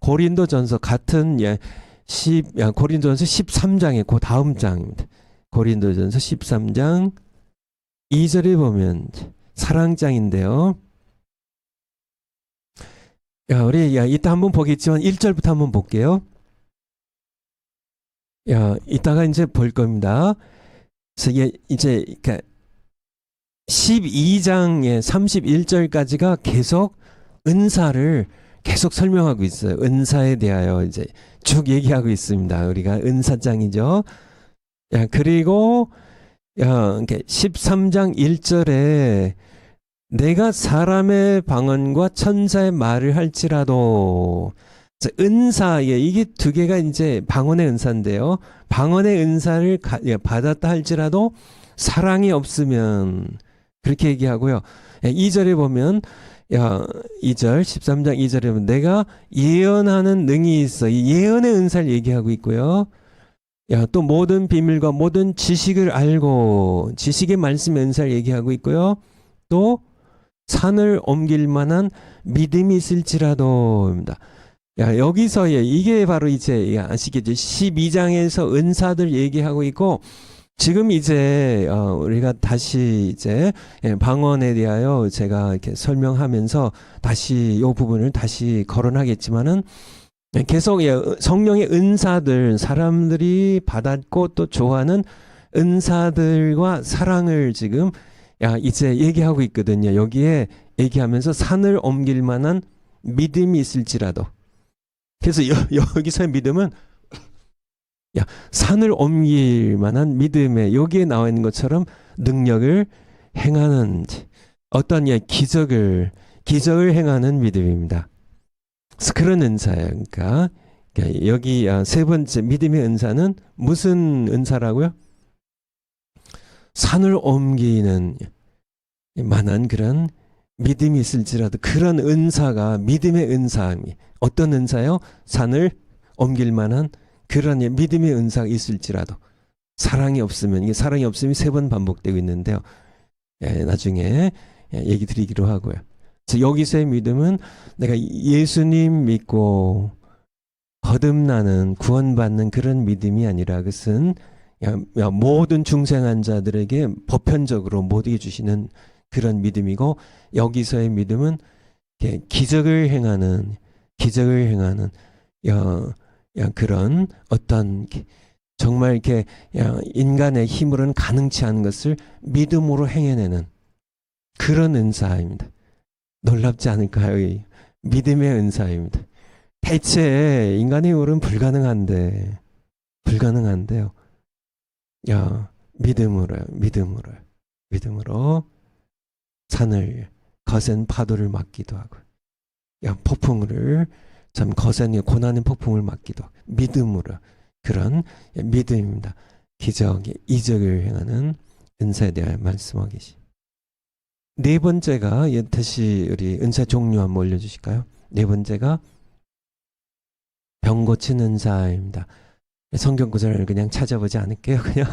고린도전서 같은 고린도전서 13장의 그 다음 장입니다. 고린도전서 13장 2절에 보면 사랑장인데요. 우리 이따 한번 보겠지만 1절부터 한번 볼게요. 이따가 이제 볼 겁니다. 그래서 이제 12장의 31절까지가 계속 은사를 계속 설명하고 있어요. 은사에 대하여 이제 쭉 얘기하고 있습니다. 우리가 은사장이죠. 그리고 13장 1절에 내가 사람의 방언과 천사의 말을 할지라도, 은사에 이게 두 개가 이제 방언의 은사인데요. 방언의 은사를 받았다 할지라도 사랑이 없으면, 그렇게 얘기하고요. 2절에 보면 2절 13장 2절에 보면 내가 예언하는 능이 있어. 이 예언의 은사를 얘기하고 있고요. 또 모든 비밀과 모든 지식을 알고, 지식의 말씀의 은사를 얘기하고 있고요. 또 산을 옮길 만한 믿음이 있을지라도입니다. 여기서 이게 바로 이제 아시겠죠? 12장에서 은사들 얘기하고 있고, 지금 이제 우리가 다시 이제 방언에 대하여 제가 이렇게 설명하면서 다시 이 부분을 다시 거론하겠지만은, 계속 성령의 은사들, 사람들이 받았고 또 좋아하는 은사들과 사랑을 지금 이제 얘기하고 있거든요. 여기에 얘기하면서 산을 옮길 만한 믿음이 있을지라도. 그래서 여기서의 믿음은 산을 옮길 만한 믿음에, 여기에 나와 있는 것처럼 능력을 행하는 어떤 기적을 행하는 믿음입니다. 그런 은사예요. 그러니까 여기 세 번째 믿음의 은사는 무슨 은사라고요? 산을 옮기는 만한 그런 믿음이 있을지라도, 그런 은사가 믿음의 은사. 어떤 은사요? 산을 옮길 만한 그런 믿음의 은사가 있을지라도. 사랑이 없으면, 이게 사랑이 없으면 3번 반복되고 있는데요. 나중에 얘기 드리기로 하고요. 그래서 여기서의 믿음은 내가 예수님 믿고 거듭나는, 구원받는 그런 믿음이 아니라, 그것은 모든 중생한 자들에게 보편적으로 모두에게 주시는 그런 믿음이고, 여기서의 믿음은 기적을 행하는 그런 어떤 정말 이렇게 인간의 힘으로는 가능치 않은 것을 믿음으로 행해내는 그런 은사입니다. 놀랍지 않을까요? 믿음의 은사입니다. 대체 인간의 힘으로는 불가능한데요. 믿음으로 산을, 거센 파도를 막기도 하고, 폭풍을, 참 거센 고난의 폭풍을 막기도 하고, 믿음으로, 그런 믿음입니다. 이적을 행하는 은사에 대하여 말씀하고 계십니다. 네 번째가, 다시 우리 은사 종류 한번 올려주실까요? 네 번째가 병 고치는 은사입니다. 성경 구절을 그냥 찾아보지 않을게요. 그냥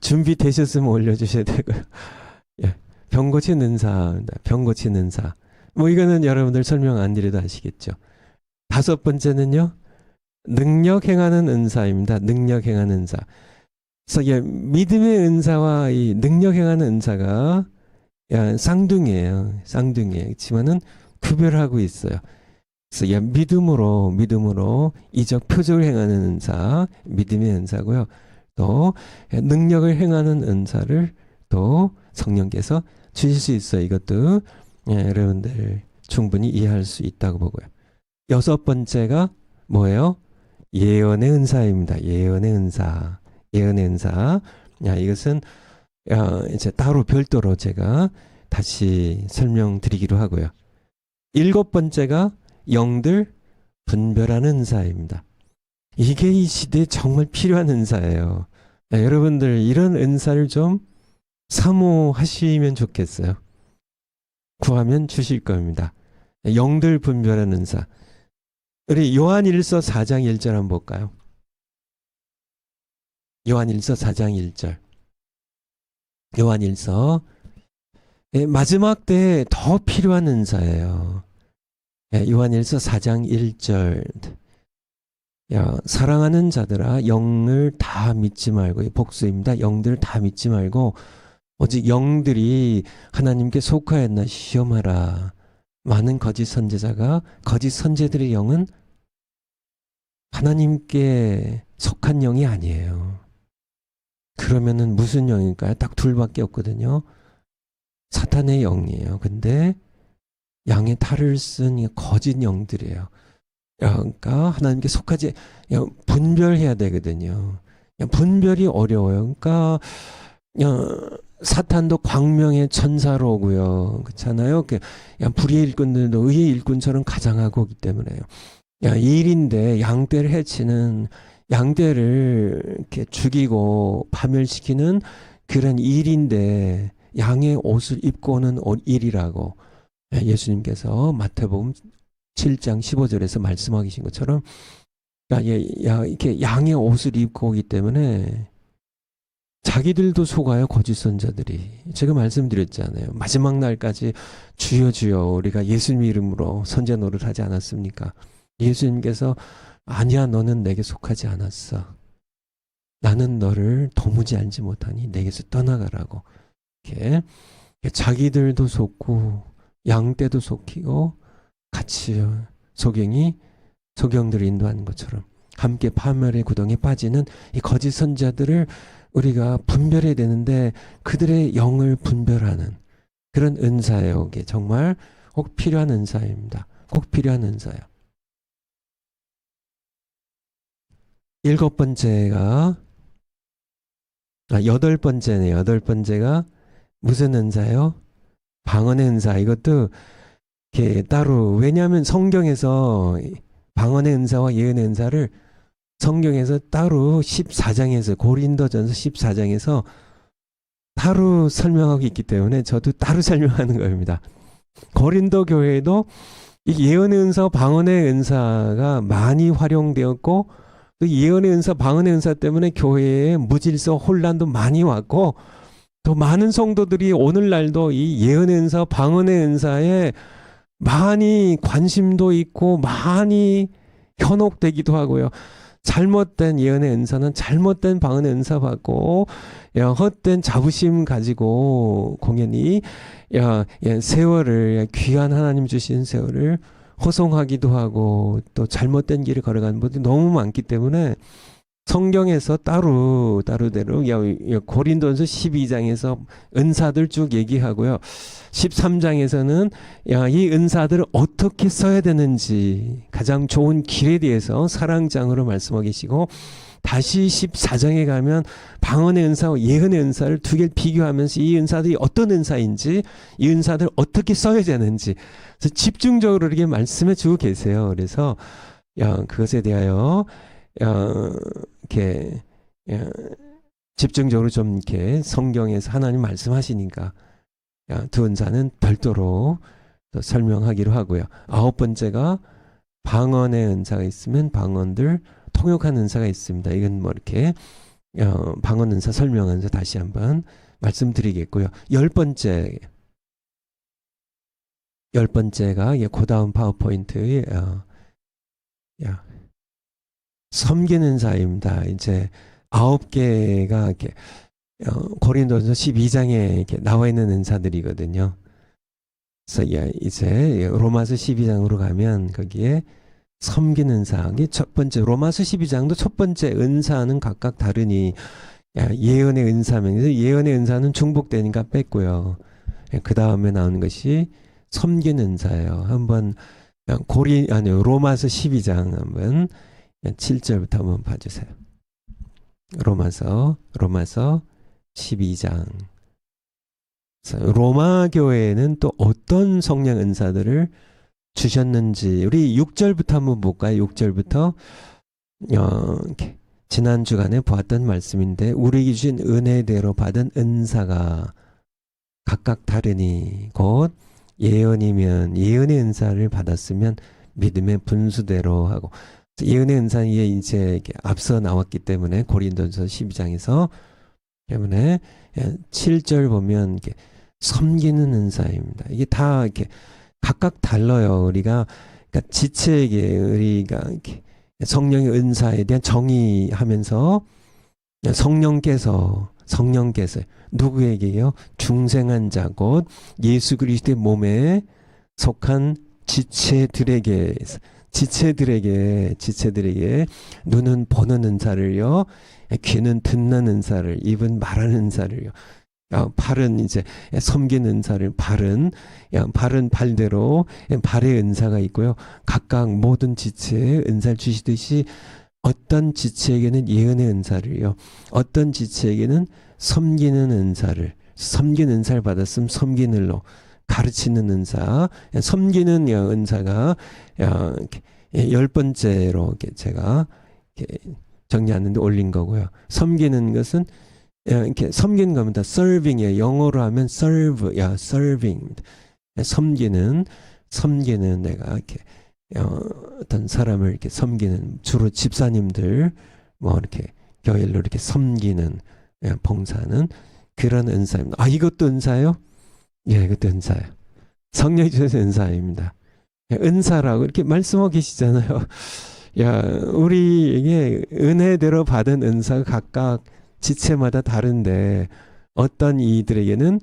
준비되셨으면 올려주셔야 되고요. 병 고치는 은사입니다. 병 고치는 은사. 뭐 이거는 여러분들 설명 안 드려도 아시겠죠. 다섯 번째는요. 능력 행하는 은사입니다. 능력 행하는 은사. 그래서 믿음의 은사와 이 능력 행하는 은사가 쌍둥이에요. 쌍둥이에요. 그렇지만은 구별하고 있어요. 그래서 믿음으로 이적 표적을 행하는 은사, 믿음의 은사고요. 또 능력을 행하는 은사를 또 성령께서 주실 수 있어요. 이것도 여러분들 충분히 이해할 수 있다고 보고요. 여섯 번째가 뭐예요? 예언의 은사입니다. 예언의 은사. 예언의 은사. 이것은 이제 따로 별도로 제가 다시 설명드리기로 하고요. 일곱 번째가 영들 분별하는 은사입니다. 이게 이 시대에 정말 필요한 은사예요. 여러분들 이런 은사를 좀 사모하시면 좋겠어요. 구하면 주실 겁니다. 영들 분별하는 은사. 우리 요한일서 4장 1절 한번 볼까요? 요한일서 4장 1절. 요한일서 마지막 때에 더 필요한 은사예요. 요한일서 4장 1절. 사랑하는 자들아 영을 다 믿지 말고, 복수입니다. 영들을 다 믿지 말고 오직 영들이 하나님께 속하였나 시험하라. 많은 거짓 선지자가, 거짓 선지자들의 영은 하나님께 속한 영이 아니에요. 그러면은 무슨 영일까요? 딱 둘밖에 없거든요. 사탄의 영이에요. 근데 양의 탈을 쓴 거짓 영들이에요. 그러니까 하나님께 속하지, 분별해야 되거든요. 분별이 어려워요. 그러니까 사탄도 광명의 천사로 오고요. 그렇잖아요. 불의의 일꾼들도 의의 일꾼처럼 가장하고 오기 때문에요. 일인데 양떼를 해치는, 양떼를 이렇게 죽이고 파멸시키는 그런 일인데 양의 옷을 입고 오는 일이라고 예수님께서 마태복음 7장 15절에서 말씀하신 것처럼 이렇게 양의 옷을 입고 오기 때문에 자기들도 속아요. 거짓 선자들이. 제가 말씀드렸잖아요. 마지막 날까지 주여 주여 우리가 예수님 이름으로 선자 노릇 하지 않았습니까? 예수님께서 아니야, 너는 내게 속하지 않았어. 나는 너를 도무지 알지 못하니 내게서 떠나가라고. 이렇게 자기들도 속고 양떼도 속이고 같이 소경들을 인도하는 것처럼 함께 파멸의 구덩이에 빠지는 이 거짓 선자들을 우리가 분별해야 되는데, 그들의 영을 분별하는 그런 은사예요. 이게 정말 꼭 필요한 은사입니다. 꼭 필요한 은사예요. 여덟 번째네요. 여덟 번째가 무슨 은사예요? 방언의 은사. 이것도 이렇게 따로, 왜냐하면 성경에서 방언의 은사와 예언의 은사를 성경에서 따로 14장에서, 고린도전서 14장에서 따로 설명하고 있기 때문에 저도 따로 설명하는 겁니다. 고린도 교회에도 이 예언의 은사와 방언의 은사가 많이 활용되었고, 또 예언의 은사, 방언의 은사 때문에 교회에 무질서 혼란도 많이 왔고, 또 많은 성도들이 오늘날도 이 예언의 은사, 방언의 은사에 많이 관심도 있고 많이 현혹되기도 하고요. 잘못된 예언의 은사는 잘못된 방언의 은사 받고 헛된 자부심 가지고 공연히 세월을, 귀한 하나님 주신 세월을 허송하기도 하고 또 잘못된 길을 걸어가는 분들이 너무 많기 때문에 성경에서 따로대로 고린도전서 12장에서 은사들 쭉 얘기하고요. 13장에서는 이 은사들을 어떻게 써야 되는지 가장 좋은 길에 대해서 사랑장으로 말씀하고 계시고, 다시 14장에 가면 방언의 은사와 예언의 은사를 두 개를 비교하면서 이 은사들이 어떤 은사인지, 이 은사들을 어떻게 써야 되는지 그래서 집중적으로 이렇게 말씀해 주고 계세요. 그래서 그것에 대하여 이렇게 집중적으로 좀 이렇게 성경에서 하나님 말씀하시니까 두 은사는 별도로 또 설명하기로 하고요. 아홉 번째가 방언의 은사가 있으면 방언들 통역하는 은사가 있습니다. 이건 뭐 이렇게 방언 은사 설명하면서 다시 한번 말씀드리겠고요. 열 번째 10번째가 그 다음 파워포인트 섬기는 자입니다. 이제 9개가 이렇게 고린도서 12장에 이렇게 나와 있는 은사들이거든요. 그래서 이제 로마서 12장으로 가면 거기에 섬기는 은사, 첫 번째 로마서 12장도 첫 번째 은사는 각각 다르니 예언의 은사면 예언의 은사는 중복되니까 뺐고요. 그 다음에 나오는 것이 섬기는 은사예요. 한번 로마서 12장 한번 7절부터 한번 봐주세요. 로마서 12장. 로마 교회에는 또 어떤 성령 은사들을 주셨는지 우리 6절부터 한번 볼까요? 6절부터 지난 주간에 보았던 말씀인데 우리에게 주신 은혜대로 받은 은사가 각각 다르니 곧 예언이면 예언의 은사를 받았으면 믿음의 분수대로 하고 예언의 은사에 이제 앞서 나왔기 때문에 고린도서 12장에서 때문에 7절 보면 이렇게 섬기는 은사입니다. 이게 다 이렇게 각각 달라요. 우리가 그러니까 지체에게 우리가 이렇게 성령의 은사에 대한 정의하면서 성령께서 누구에게요? 중생한 자 곧 예수 그리스도의 몸에 속한 지체들에게 눈은 보는 은사를요, 귀는 듣는 은사를, 입은 말하는 은사를요, 발은 이제 섬기는 은사를 바른 발대로 발의 은사가 있고요. 각각 모든 지체에 은사를 주시듯이 어떤 지체에게는 예언의 은사를요, 어떤 지체에게는 섬기는 은사를 받았으면 섬기는 일로 가르치는 은사, 섬기는 은사가 10번째로 제가 정리하는데 올린 거고요. 섬기는 것은 이렇게 섬기는 겁니다. serving이에요. 영어로 하면 serving. 섬기는 내가 이렇게 어떤 사람을 이렇게 섬기는 주로 집사님들 뭐 이렇게 교회로 이렇게 섬기는 봉사는 그런 은사입니다. 이것도 은사예요? 예, 이것도 은사예요. 성령이 주셔서 은사입니다. 은사라고 이렇게 말씀하고 계시잖아요. 우리에게 은혜대로 받은 은사가 각각 지체마다 다른데 어떤 이들에게는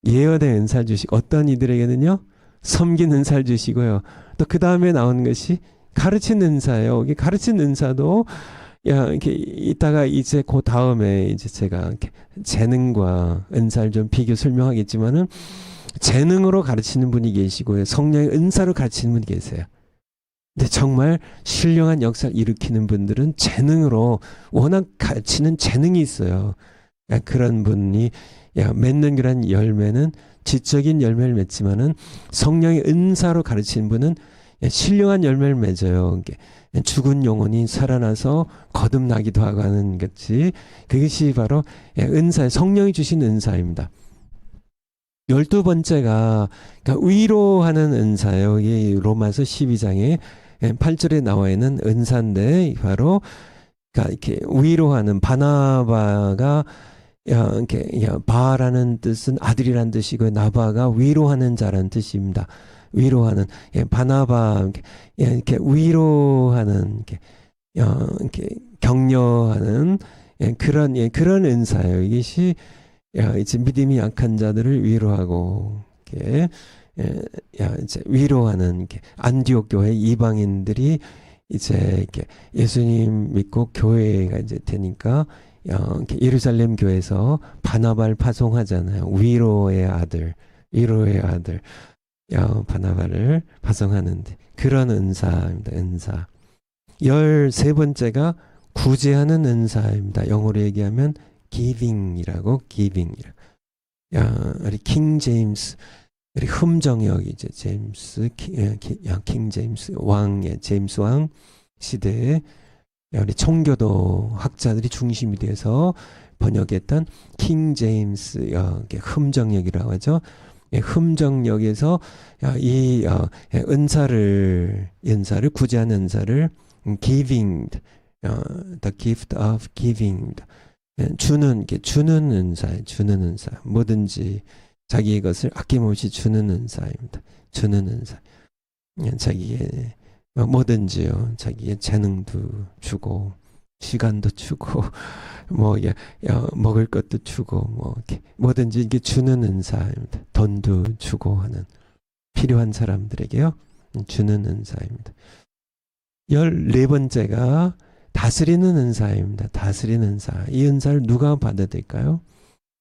예언의 은사를 주시고 어떤 이들에게는요 섬기는 은사를 주시고요. 또 그 다음에 나오는 것이 가르치는 은사예요. 가르치는 은사도 이렇게 이따가 이제 그 다음에 이제 제가 이렇게 재능과 은사를 좀 비교 설명하겠지만은 재능으로 가르치는 분이 계시고요. 성령의 은사로 가르치는 분이 계세요. 근데 정말 신령한 역사를 일으키는 분들은 재능으로 워낙 가르치는 재능이 있어요. 그런 분이 맺는 그런 열매는 지적인 열매를 맺지만은 성령의 은사로 가르치는 분은 신령한 열매를 맺어요. 죽은 영혼이 살아나서 거듭나기도 하고 하는 것이 그것이 바로 은사의 성령이 주신 은사입니다. 12번째가 그러니까 위로하는 은사예요. 이 로마서 12장에 8절에 나와 있는 은사인데 바로 그러니까 이렇게 위로하는 바나바가 이렇게 바라는 뜻은 아들이란 뜻이고 나바가 위로하는 자라는 뜻입니다. 위로하는 바나바 이렇게 위로하는 이렇게 격려하는 그런 은사예요. 이것이 이제 믿음이 약한 자들을 위로하고 이렇게 이제 위로하는 안디옥 교회 이방인들이 이제 이렇게 예수님 믿고 교회가 이제 되니까 예루살렘 교회에서 바나바를 파송하잖아요. 위로의 아들 바나바를 파송하는데 그런 은사입니다. 은사. 13번째가 구제하는 은사입니다. 영어로 얘기하면 giving이라고. 우리 킹 제임스 우리 흠정역이죠. 킹 제임스 왕의 제임스 왕 시대에 우리 청교도 학자들이 중심이 돼서 번역했던 킹 제임스 흠정역이라고 하죠. 흠정역에서 이 은사를 구제하는 은사를 giving, the gift of giving, 주는 은사, 뭐든지 자기의 것을 아낌없이 주는 은사입니다. 주는 은사. 자기의 뭐든지요. 자기의 재능도 주고 시간도 주고 먹을 것도 주고 뭐든지 이게 주는 은사입니다. 돈도 주고 하는 필요한 사람들에게요. 주는 은사입니다. 14번째가 다스리는 은사입니다. 다스리는 은사. 이 은사를 누가 받아야 될까요?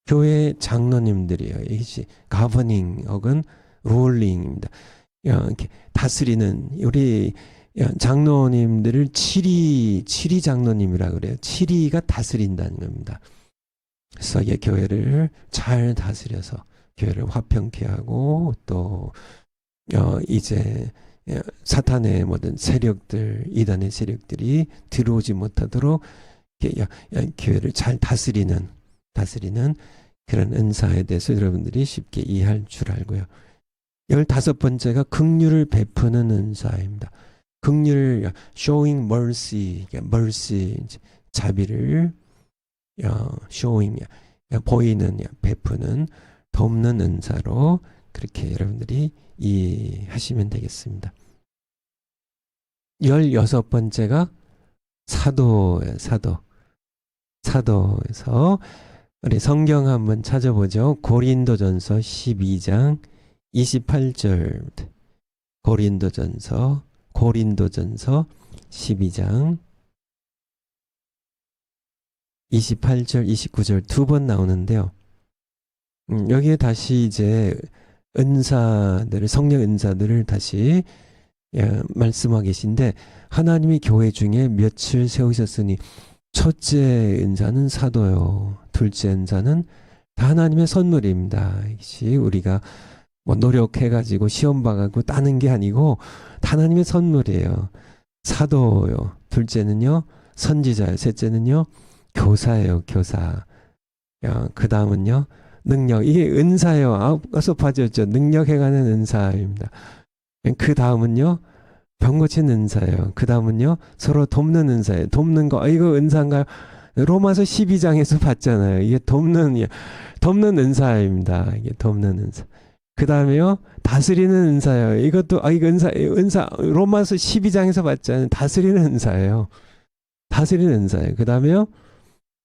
교회 장로님들이에요. 이것이 가버닝 혹은 롤링입니다. 이렇게 다스리는 우리 장로님들을 칠이 장로님이라 그래요. 칠이가 다스린다는 겁니다. 그래서 교회를 잘 다스려서 교회를 화평케 하고 또 이제 사탄의 모든 세력들, 이단의 세력들이 들어오지 못하도록 교회를 잘 다스리는 그런 은사에 대해서 여러분들이 쉽게 이해할 줄 알고요. 15번째가 긍휼을 베푸는 은사입니다. 긍휼을 showing mercy, 자비를 showing, 보이는, 베푸는, 돕는 은사로 그렇게 여러분들이 이해하시면 되겠습니다. 16번째가 사도예요. 사도에서 우리 성경 한번 찾아보죠. 고린도전서 12장 28절. 고린도전서 12장 28절 29절 두 번 나오는데요. 여기에 다시 이제 은사들을, 성령 은사들을 다시 말씀하고 계신데, 하나님이 교회 중에 몇을 세우셨으니 첫째 은사는 사도요, 둘째 은사는 다 하나님의 선물입니다. 이것이 우리가 노력해가지고 시험 봐가지고 따는 게 아니고 다 하나님의 선물이에요. 사도요, 둘째는요 선지자요, 셋째는요 교사예요. 교사. 그 다음은요 능력. 이게 은사예요. 앞서 봐줬죠. 능력해가는 은사입니다. 그 다음은요 병 고치는 은사예요. 그 다음은요 서로 돕는 은사예요. 돕는 거 이거 은사인가요? 로마서 12장에서 봤잖아요. 이게 돕는 은사입니다. 이게 돕는 은사. 그 다음에요 다스리는 은사예요. 이것도 이거 은사 로마서 12장에서 봤잖아요. 다스리는 은사예요. 다스리는 은사예요. 그 다음에요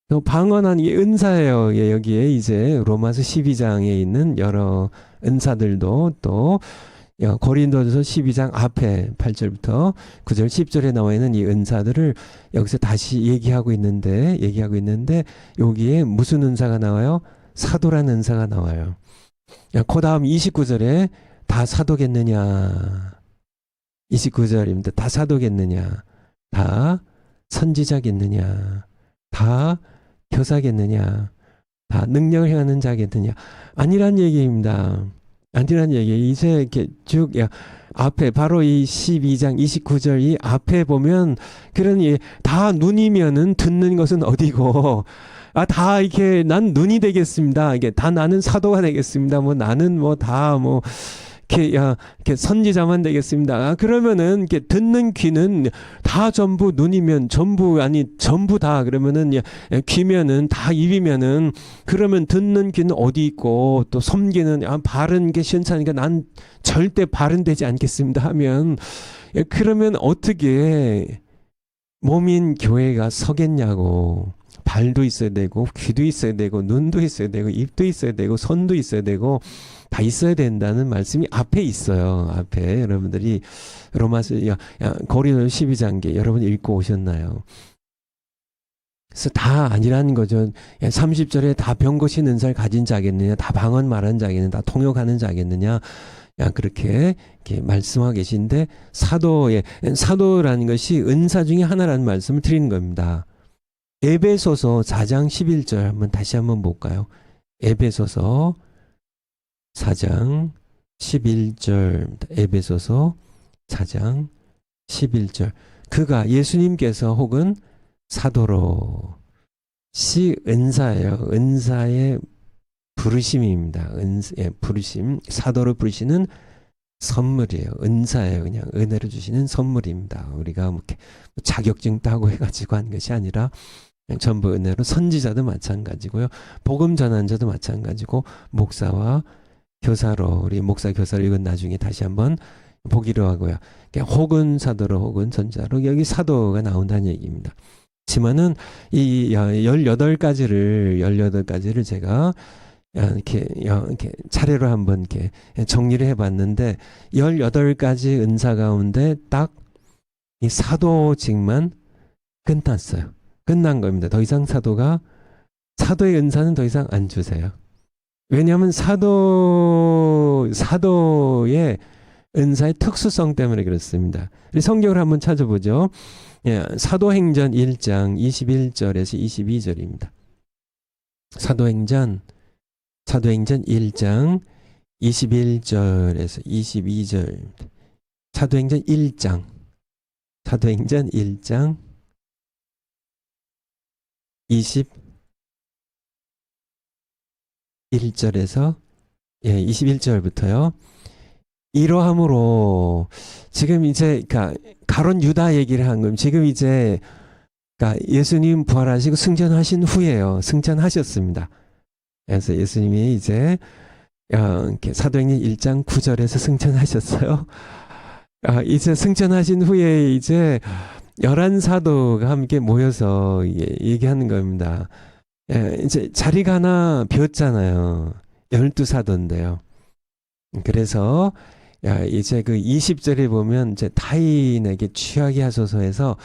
또 방언하는 게 은사예요. 여기에 이제 로마서 12장에 있는 여러 은사들도 또 고린도전서 12장 앞에 8절부터 9절 10절에 나와 있는 이 은사들을 여기서 다시 얘기하고 있는데 여기에 무슨 은사가 나와요? 사도라는 은사가 나와요. 그 다음 29절에 다 사도겠느냐? 29절입니다. 다 사도겠느냐? 다 선지자겠느냐? 다 교사겠느냐? 다 능력을 행하는 자겠느냐? 아니란 얘기입니다. 아니란 얘기. 이제 이렇게 쭉 앞에 바로 이 12장 29절 이 앞에 보면 그러니 다 눈이면은 듣는 것은 어디고 다 이렇게 난 눈이 되겠습니다. 이게 다 나는 사도가 되겠습니다. 나는 이렇게 선지자만 되겠습니다. 그러면은 이렇게 듣는 귀는 다 전부 눈이면 전부 다 그러면은 귀면은 다 입이면은 그러면 듣는 귀는 어디 있고 또 섬기는 바른 게 시원찮으니까 난 절대 바른 되지 않겠습니다 하면 그러면 어떻게 몸인 교회가 서겠냐고. 발도 있어야 되고 귀도 있어야 되고 눈도 있어야 되고 입도 있어야 되고 손도 있어야 되고 다 있어야 된다는 말씀이 앞에 있어요. 앞에 여러분들이 로마서 고린도서 12장에 여러분 읽고 오셨나요? 그래서 다 아니라는 거죠. 30절에 다 병 고치는 은사를 가진 자겠느냐, 다 방언 말하는 자겠느냐, 다 통역하는 자겠느냐, 그렇게 말씀하고 계신데 사도라는 것이 은사 중에 하나라는 말씀을 드리는 겁니다. 에베소서 4장 11절 한번 다시 한번 볼까요? 에베소서 4장 11절. 에베소서 4장 11절. 그가 예수님께서 혹은 사도로 은사예요. 은사의 부르심입니다. 부르심. 사도로 부르시는 선물이에요. 은사예요. 그냥 은혜를 주시는 선물입니다. 우리가 자격증 따고 해가지고 한 것이 아니라 전부 은혜로 선지자도 마찬가지고요. 복음 전환자도 마찬가지고 목사와 교사로 우리 목사 교사로 이건 나중에 다시 한번 보기로 하고요. 혹은 사도로 혹은 전자로 여기 사도가 나온다는 얘기입니다. 지만은 이 18가지를 제가 이렇게 차례로 한번 이렇게 정리를 해봤는데 18가지 은사 가운데 딱 이 사도직만 끝났어요. 끝난 겁니다. 더 이상 사도의 은사는 더 이상 안 주세요. 왜냐하면 사도의 은사의 특수성 때문에 그렇습니다. 우리 성경을 한번 찾아보죠. 사도행전 1장 21절에서 22절입니다. 사도행전 1장 21절에서 22절. 사도행전 1장 21절에서 21절부터요. 이러함으로 지금 이제 가론 유다 얘기를 한 겁니다. 지금 이제 예수님 부활하시고 승천하신 후에요. 승천하셨습니다. 그래서 예수님이 이제 사도행전 1장 9절에서 승천하셨어요. 이제 승천하신 후에 이제 11사도가 함께 모여서 얘기하는 겁니다. 이제 자리가 하나 비었잖아요. 12사도인데요. 그래서 이제 그 20절에 보면 이제 타인에게 취하게 하소서 해서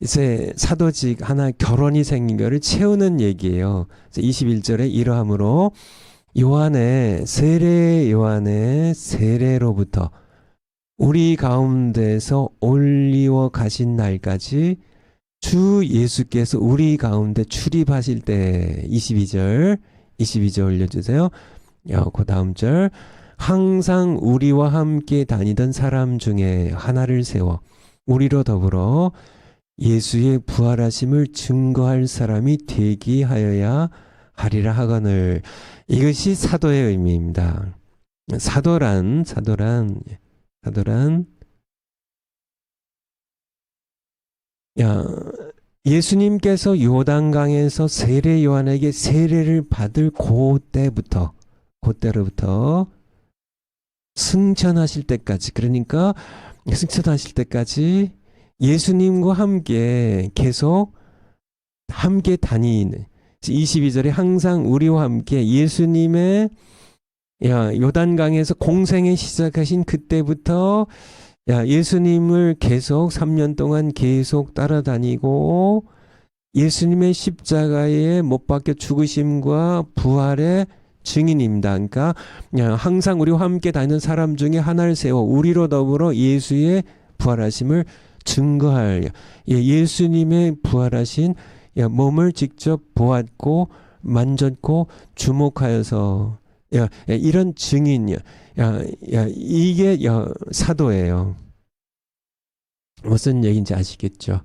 이제 사도직 하나 결혼이 생긴 거를 채우는 얘기예요. 21절에 이러함으로 요한의 세례로부터 우리 가운데서 올리워 가신 날까지 주 예수께서 우리 가운데 출입하실 때 22절 올려주세요. 그 다음 절 항상 우리와 함께 다니던 사람 중에 하나를 세워 우리로 더불어 예수의 부활하심을 증거할 사람이 되게 하여야 하리라 하거늘. 이것이 사도의 의미입니다. 사도란 예수님께서 요단강에서 세례 요한에게 세례를 받을 그때로부터 승천하실 때까지, 그러니까 승천하실 때까지 예수님과 함께 계속 함께 다니는, 22절에 항상 우리와 함께 예수님의 요단강에서 공생에 시작하신 그때부터 예수님을 계속 3년 동안 계속 따라다니고 예수님의 십자가에 못 박혀 죽으심과 부활의 증인입니다. 그러니까 항상 우리와 함께 다니는 사람 중에 하나를 세워 우리로 더불어 예수의 부활하심을 증거할, 예수님의 부활하신 몸을 직접 보았고 만졌고 주목하여서 이런 증인이야. 이게 사도예요. 무슨 얘기인지 아시겠죠?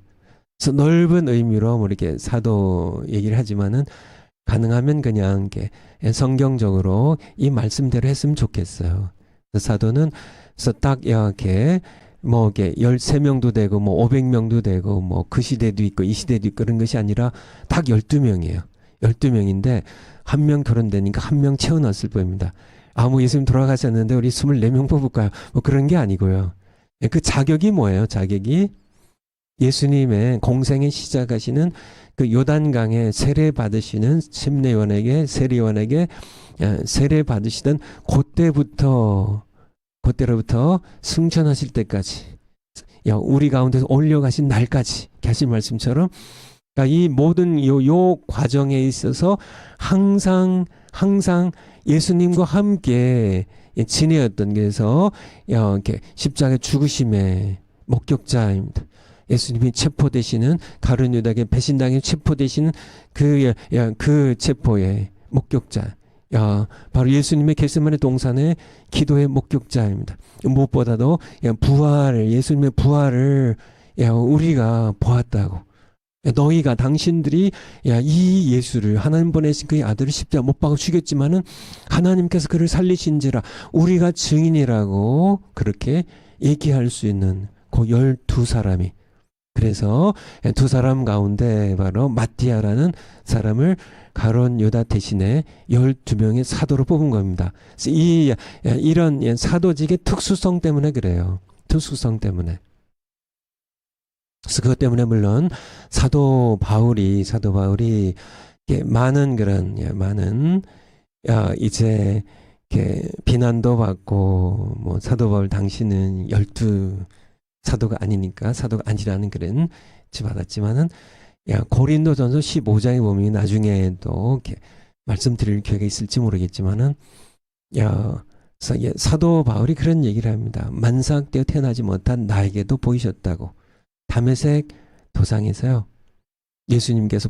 그래서 넓은 의미로 뭐 이렇게 사도 얘기를 하지만은 가능하면 그냥 이렇게 성경적으로 이 말씀대로 했으면 좋겠어요. 사도는 그래서 딱 이렇게 뭐 이렇게 13명도 되고 뭐 500명도 되고 뭐 그 시대도 있고 이 시대도 있고 그런 것이 아니라 딱 12명이에요. 12명인데 한 명 결혼되니까 한 명 채워놨을 뿐입니다. 뭐 예수님 돌아가셨는데 우리 24명 뽑을까요? 뭐 그런 게 아니고요. 그 자격이 뭐예요? 자격이 예수님의 공생에 시작하시는 그 요단강에 세례 받으시는 심내요한에게 세례요한에게 세례 받으시던 그때로부터 승천하실 때까지, 우리 가운데서 올려가신 날까지 하신 말씀처럼, 이 모든 요 과정에 있어서 항상 예수님과 함께 지내었던, 그래서 이렇게 십자가 죽으심의 목격자입니다. 예수님이 체포되시는, 가룟 유다에게 배신당해 체포되시는 그 체포의 목격자, 바로 예수님의 겟세마네 동산의 기도의 목격자입니다. 무엇보다도 예수님의 부활을 우리가 보았다고. 너희가, 당신들이 이 예수를, 하나님 보내신 그의 아들을 십자가 못 박아 죽였지만은 하나님께서 그를 살리신지라 우리가 증인이라고 그렇게 얘기할 수 있는 그 12사람이, 그래서 두 사람 가운데 바로 마띠아라는 사람을 가룟 유다 대신에 12명의 사도로 뽑은 겁니다. 이런 사도직의 특수성 때문에 그래요. 특수성 때문에. 그래서 그것 때문에 물론 사도 바울이 많은 이제 비난도 받고 뭐 사도 바울 당신은 12 사도가 아니니까 사도가 아니라는 그런 받았지만은 고린도전서 15장에 보면 나중에 또 이렇게 말씀드릴 기회가 있을지 모르겠지만은 사도 바울이 그런 얘기를 합니다. 만삭되어 태어나지 못한 나에게도 보이셨다고. 다메섹 도상에서요.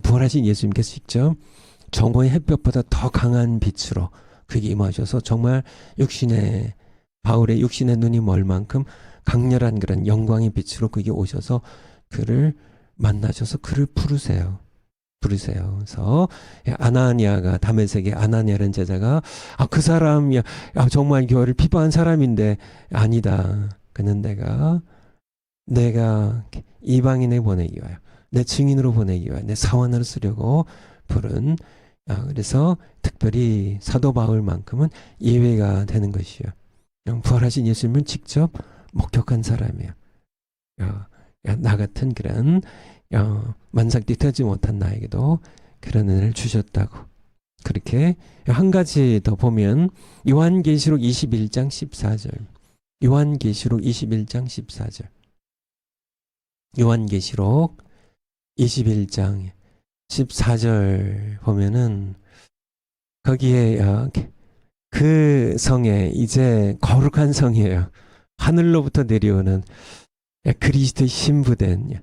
부활하신 예수님께서 직접 정오의 햇볕보다 더 강한 빛으로 그에게 임하셔서 정말 바울의 육신의 눈이 멀 만큼 강렬한 그런 영광의 빛으로 그에게 오셔서 그를 만나셔서 그를 부르세요. 그래서 아나니아가 다메섹의 아나니아라는 제자가 그 사람이 정말 교회를 비방한 사람인데 아니다. 그는 내가 이방인에 보내기 위하여 내 증인으로 보내기 위하여 내 사원으로 쓰려고 부른 그래서 특별히 사도 바울만큼은 예외가 되는 것이요. 부활하신 예수님을 직접 목격한 사람이에요. 나 같은 그런 만삭되지 못한 나에게도 그런 은혜를 주셨다고. 그렇게 한 가지 더 보면 요한계시록 21장 14절. 요한계시록 21장 14절. 요한계시록 21장 14절 보면은 거기에 그 성에 이제 거룩한 성이에요. 하늘로부터 내려오는 그리스도의 신부된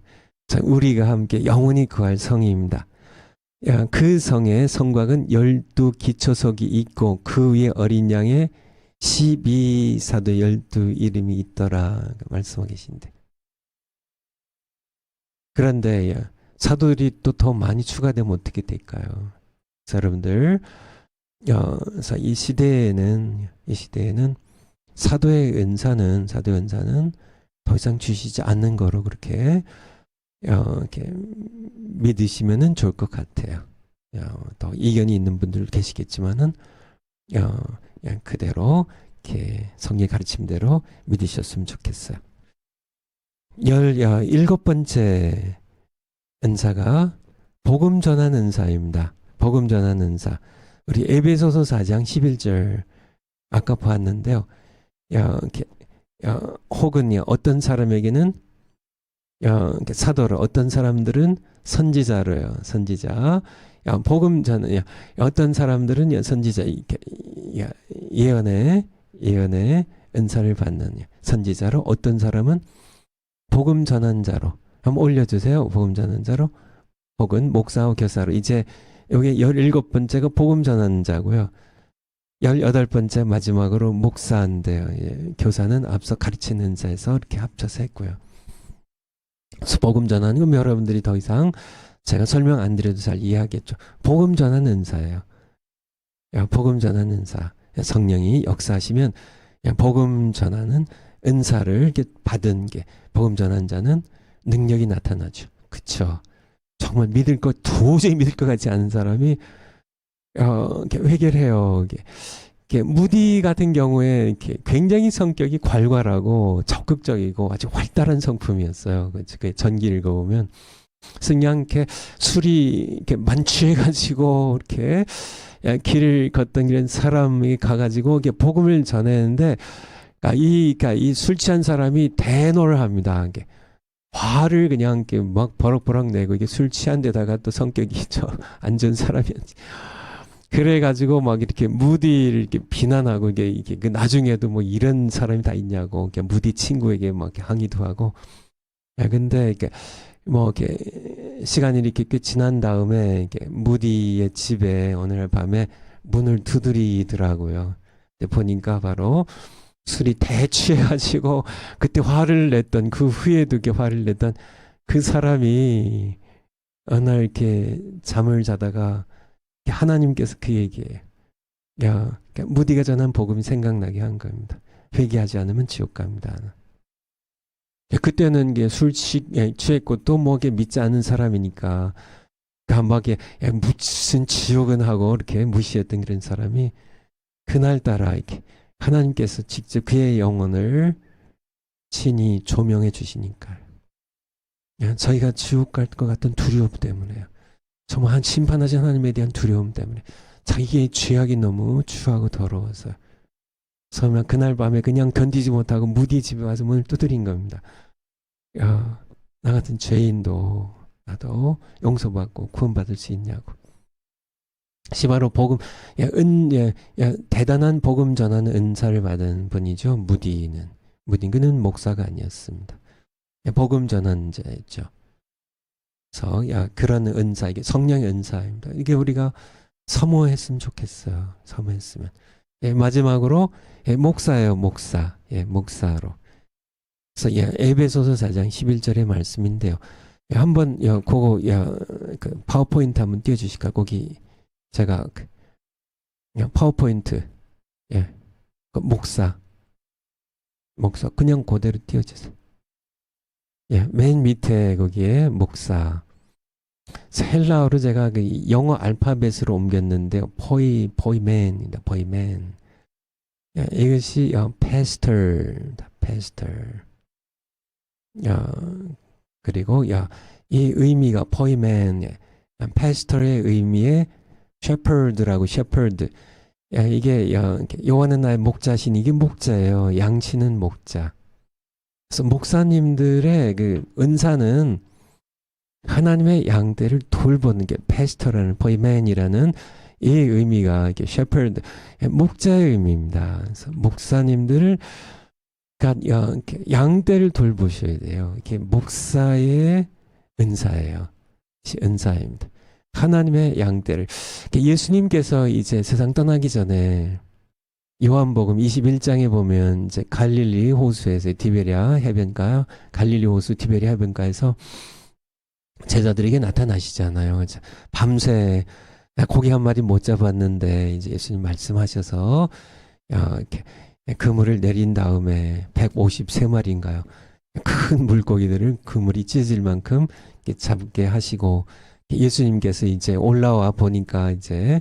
우리가 함께 영원히 거할 성입니다. 그 성에 성곽은 12기초석이 있고 그 위에 어린 양의 12사도 12 이름이 있더라 말씀하고 계신데, 그런데 사도들이 또 더 많이 추가되면 어떻게 될까요? 여러분들 이 시대에는 사도의 은사는 더 이상 주시지 않는 거로 그렇게 믿으시면은 좋을 것 같아요. 또 이견이 있는 분들 계시겠지만은 그냥 그대로 이렇게 성경 가르침대로 믿으셨으면 좋겠어요. 17번째 은사가 복음 전한 은사입니다. 복음 전한 은사. 우리 에베소서 4장 11절 아까 보았는데요. 혹은 어떤 사람에게는 사도로, 어떤 사람들은 선지자로요. 선지자. 복음 전은 어떤 사람들은 선지자, 예언의 은사를 받는 선지자로, 어떤 사람은 복음 전한 자로. 한번 올려주세요. 복음 전한 자로, 혹은 목사와 교사로. 이제 여기 17번째가 복음 전한 자고요. 18번째 마지막으로 목사인데요. 교사는 앞서 가르치는 은사에서 이렇게 합쳐서 했고요. 그래서 복음 전하는 건 여러분들이 더 이상 제가 설명 안 드려도 잘 이해하겠죠. 복음 전하는 은사예요. 복음 전하는 은사. 성령이 역사하시면 복음 전하는 은사를 이렇게 받은 게, 복음 전한 자는 능력이 나타나죠. 그쵸? 정말 도저히 믿을 것 같지 않은 사람이 이렇게 회개해요. 무디 같은 경우에 굉장히 성격이 괄괄하고 적극적이고 아주 활달한 성품이었어요. 그 전기 읽어보면. 그냥 술이 만취해가지고 길을 걷던 이런 사람이 가가지고 복음을 전했는데, 이 술 취한 사람이 대노를 합니다. 화를 그냥 막 버럭버럭 내고, 술 취한 데다가 또 성격이 안 좋은 사람이었지. 그래가지고 막 이렇게 무디를 이렇게 비난하고, 그 나중에도 뭐 이런 사람이 다 있냐고, 무디 친구에게 막 항의도 하고. 근데 시간이 이렇게 꽤 지난 다음에 무디의 집에 오늘 밤에 문을 두드리더라고요. 보니까 바로 술이 대취해가지고 그때 화를 냈던, 그 후에도 화를 냈던 그 사람이 어느 날 이렇게 잠을 자다가 하나님께서 그에게 무디가 전한 복음이 생각나게 한 겁니다. 회개하지 않으면 지옥 갑니다. 그때는 이게 술취 취했고 또 뭐게 믿지 않는 사람이니까 감박에 무슨 지옥은 하고 이렇게 무시했던 그런 사람이 그날따라 이렇게 하나님께서 직접 그의 영혼을 친히 조명해 주시니까 저희가 지옥 갈 것 같은 두려움 때문에요. 정말 한 심판하신 하나님에 대한 두려움 때문에 자기의 죄악이 너무 추하고 더러워서 설마 그날 밤에 그냥 견디지 못하고 무디 집에 와서 문을 두드린 겁니다. 야, 나 같은 죄인도 나도 용서받고 구원받을 수 있냐고. 시바로 복음, 대단한 복음 전하는 은사를 받은 분이죠. 무디는. 그는 목사가 아니었습니다. 복음 전환자였죠. 그래서 그런 은사, 이게 성령의 은사입니다. 이게 우리가 사모했으면 좋겠어요. 사모했으면. 마지막으로 목사예요. 목사. 목사로. 그래서 에베소서 4장 11절의 말씀인데요. 한번 그거 그 파워포인트 한번 띄워주실까? 거기 제가 파워포인트 그 목사 그냥 그대로 띄워주세요. 맨 밑에 거기에 목사. 헬라어로 제가 그 영어 알파벳으로 옮겼는데 보이맨입니다. 보이맨. 이것이 pastor. 그리고 이 의미가 보이맨, pastor의 의미의 shepherd라고 shepherd. 이게 여호와는 나의 목자신, 이게 목자예요. 양치는 목자. 그래서 목사님들의 그 은사는 하나님의 양떼를 돌보는 게 pasto라는 보이맨이라는 이 의미가 이게 shepherd, 목자의 의미입니다. 그래서 목사님들을 양떼를 돌보셔야 돼요. 이게 목사의 은사예요. 은사입니다. 하나님의 양떼를. 예수님께서 이제 세상 떠나기 전에 요한복음 21장에 보면 이제 갈릴리 호수에서 디베랴 해변가, 갈릴리 호수 디베랴 해변가에서 제자들에게 나타나시잖아요. 밤새 고기 한 마리 못 잡았는데 이제 예수님 말씀하셔서 이렇게 그물을 내린 다음에 153마리인가요? 큰 물고기들을 그물이 찢어질 만큼 잡게 하시고 예수님께서 이제 올라와 보니까 이제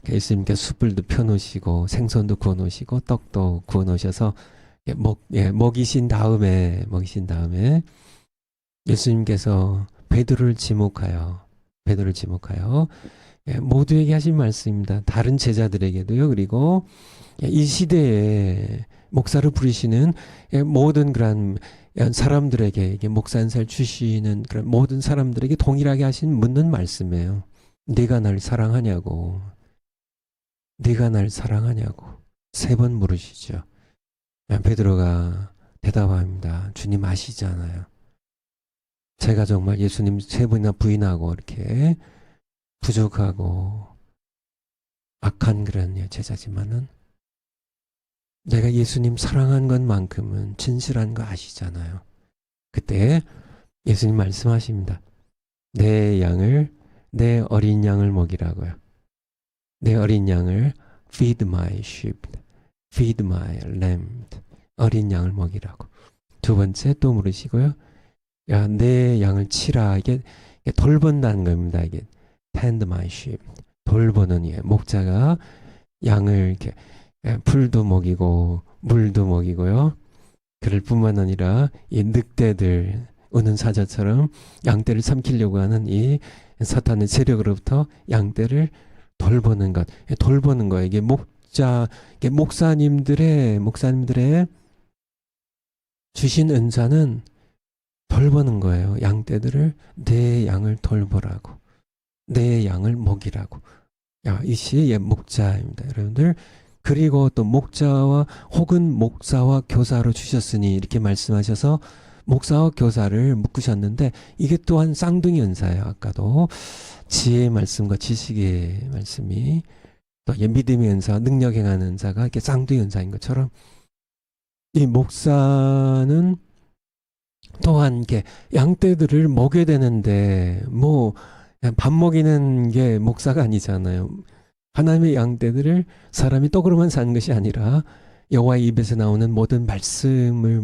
예수님께서 숯불도 펴놓으시고 생선도 구워놓으시고 떡도 구워놓으셔서 먹이신 다음에 예수님께서 베드로를 지목하여 모두에게 하신 말씀입니다. 다른 제자들에게도요. 그리고 이 시대에 목사를 부르시는 모든 그런 사람들에게 목사 은사를 주시는 그런 모든 사람들에게 동일하게 묻는 말씀이에요. 네가 날 사랑하냐고. 네가 날 사랑하냐고. 3번 물으시죠. 베드로가 대답합니다. 주님 아시잖아요. 제가 정말 예수님 3번이나 부인하고 이렇게 부족하고 악한 그런 제자지만은 내가 예수님 사랑한 것만큼은 진실한 거 아시잖아요. 그때 예수님 말씀하십니다. 내 어린 양을 먹이라고요. 내 어린 양을 feed my sheep, feed my lamb. 어린 양을 먹이라고. 2번째 또 물으시고요. 내 양을 치라. 이게 돌본다는 겁니다. 이게 tend my sheep. 돌보는 목자가 양을 이렇게 풀도 먹이고 물도 먹이고요. 그럴 뿐만 아니라 이 늑대들 우는 사자처럼 양떼를 삼키려고 하는 이 사탄의 세력으로부터 양떼를 돌보는 것. 돌보는 거예요. 이게 목사님들의 주신 은사는 돌보는 거예요. 양떼들을 내 양을 돌보라고. 내 양을 먹이라고. 이시 목자입니다. 여러분들. 그리고 또 목자와 혹은 목사와 교사로 주셨으니 이렇게 말씀하셔서 목사와 교사를 묶으셨는데 이게 또한 쌍둥이 은사예요. 아까도 지혜의 말씀과 지식의 말씀이 또 믿음의 은사, 능력 행하는 은사가 이렇게 쌍둥이 은사인 것처럼 이 목사는 또한 이렇게 양떼들을 먹여야 되는데 밥 먹이는 게 목사가 아니잖아요. 하나님의 양떼들을 사람이 떡으로만 사는 것이 아니라 여호와의 입에서 나오는 모든 말씀을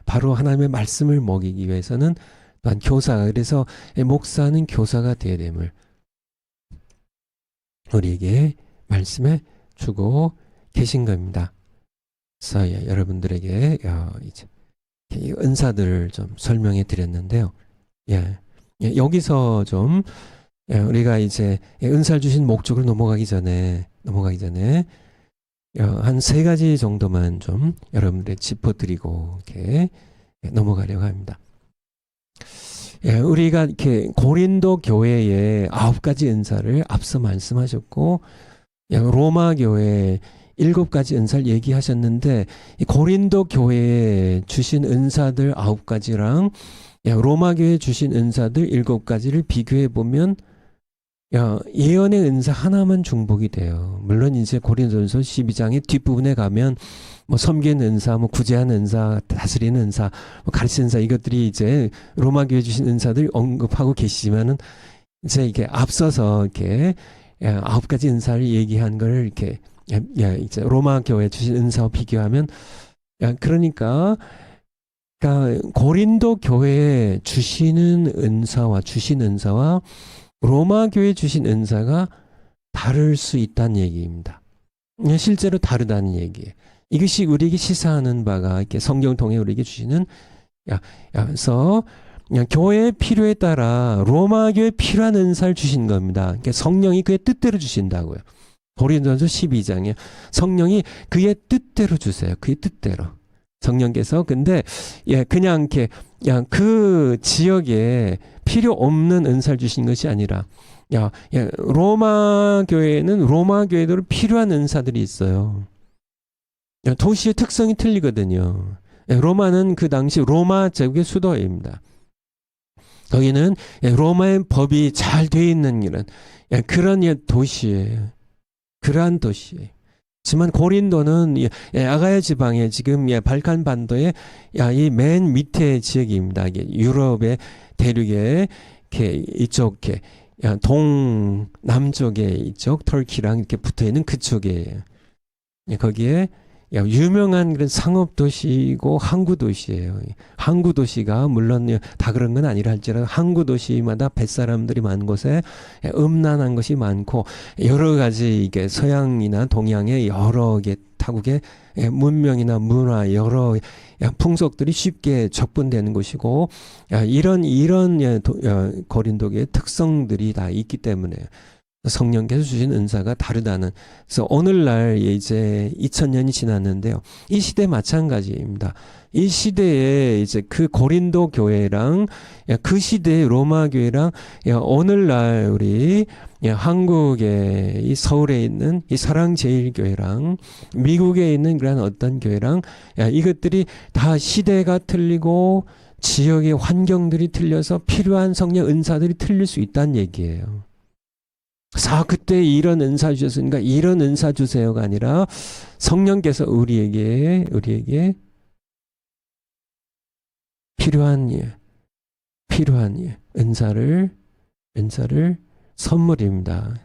바로 하나님의 말씀을 먹이기 위해서는 또한 교사가, 그래서 목사는 교사가 되어야 됨을 우리에게 말씀해 주고 계신 겁니다. 그래서 여러분들에게 이제 은사들을 좀 설명해 드렸는데요. 여기서 좀 우리가 이제 은사를 주신 목적으로 넘어가기 전에 한 3가지 정도만 좀 여러분들에게 짚어드리고 이렇게 넘어가려고 합니다. 우리가 이렇게 고린도 교회의 9가지 은사를 앞서 말씀하셨고, 로마 교회 7가지 은사를 얘기하셨는데, 고린도 교회에 주신 은사들 9가지랑 로마 교회에 주신 은사들 7가지를 비교해 보면 예언의 은사 하나만 중복이 돼요. 물론 이제 고린도전서 12장의 뒷부분에 가면 뭐 섬기는 은사, 뭐 구제하는 은사, 다스리는 은사, 뭐 가르치는 은사, 이것들이 이제 로마 교회 주신 은사들 언급하고 계시지만은 이제 이게 앞서서 이렇게 9가지 은사를 얘기한 걸 이렇게 이제 로마 교회 주신 은사와 비교하면 그러니까 고린도 교회에 주시는 은사와 주신 은사와 로마 교회 주신 은사가 다를 수 있다는 얘기입니다. 실제로 다르다는 얘기예요. 이것이 우리에게 시사하는 바가 이렇게 성경을 통해 우리에게 주시는 그래서 교회의 필요에 따라 로마 교회에 필요한 은사를 주신 겁니다. 그러니까 성령이 그의 뜻대로 주신다고요. 고린도전서 12장에 성령이 그의 뜻대로 주세요. 그의 뜻대로. 성령께서 근데 그냥 이렇게 그 지역에 필요 없는 은사를 주신 것이 아니라 로마 교회는 로마 교회대로 필요한 은사들이 있어요. 도시의 특성이 틀리거든요. 로마는 그 당시 로마 제국의 수도입니다. 거기는 로마의 법이 잘 돼 있는 그런 도시예요. 그러한 도시예요. 하지만 고린도는 아가야 지방에 지금 발칸 반도의 이 맨 밑에 지역입니다. 유럽의 대륙에 이쪽 동남쪽에 이쪽 터키랑 이렇게 붙어 있는 그쪽이에요. 거기에 유명한 그런 상업 도시이고 항구 도시예요. 항구 도시가 물론 다 그런 건 아니라 할지라도 항구 도시마다 뱃사람들이 많은 곳에 음란한 것이 많고 여러 가지 이게 서양이나 동양의 여러 개 타국의 문명이나 문화 여러 풍속들이 쉽게 접근되는 곳이고 이런 고린도교의 특성들이 다 있기 때문에 성령께서 주신 은사가 다르다는. 그래서 오늘날 이제 2000년이 지났는데요. 이 시대 마찬가지입니다. 이 시대에 이제 그 고린도 교회랑 그 시대의 로마 교회랑 오늘날 우리 한국의 이 서울에 있는 이 사랑제일교회랑 미국에 있는 그런 어떤 교회랑 이것들이 다 시대가 틀리고 지역의 환경들이 틀려서 필요한 성령 은사들이 틀릴 수 있다는 얘기예요. 그때 이런 은사 주셨으니까 이런 은사 주세요가 아니라 성령께서 우리에게 필요한 은사를 선물입니다.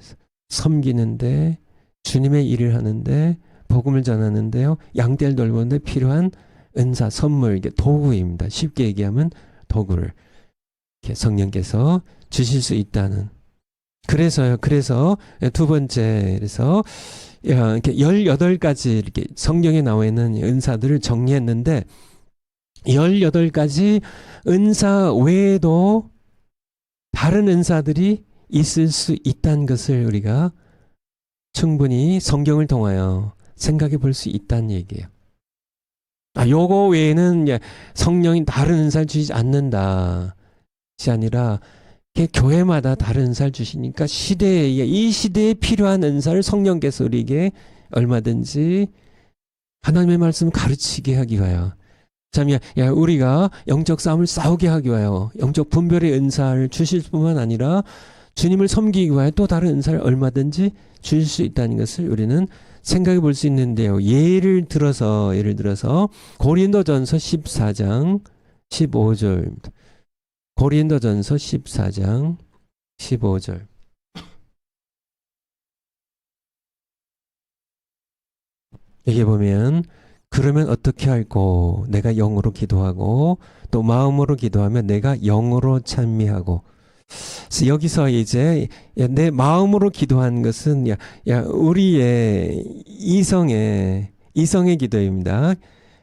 섬기는데 주님의 일을 하는데 복음을 전하는데요. 양떼를 돌보는데 필요한 은사, 선물, 이게 도구입니다. 쉽게 얘기하면 도구를 이렇게 성령께서 주실 수 있다는. 그래서 두 번째, 그래서 이렇게 18가지 이렇게 성경에 나와 있는 은사들을 정리했는데 18가지 은사 외에도 다른 은사들이 있을 수 있다는 것을 우리가 충분히 성경을 통하여 생각해 볼 수 있다는 얘기예요. 요거 외에는 성령이 다른 은사를 주지 않는다. 이 아니라 교회마다 다른 은사를 주시니까 이 시대에 필요한 은사를 성령께서 우리에게 얼마든지 하나님의 말씀을 가르치게 하기 위하여 참 우리가 영적 싸움을 싸우게 하기 위하여 영적 분별의 은사를 주실 뿐만 아니라 주님을 섬기기 위하여 또 다른 은사를 얼마든지 주실 수 있다는 것을 우리는 생각해 볼 수 있는데요. 예를 들어서 고린도전서 14장 15절입니다. 고린도전서 14장 15절. 여기 보면 그러면 어떻게 할꼬? 내가 영으로 기도하고 또 마음으로 기도하면 내가 영으로 찬미하고. 그래서 여기서 이제 내 마음으로 기도한 것은 우리의 이성의 기도입니다.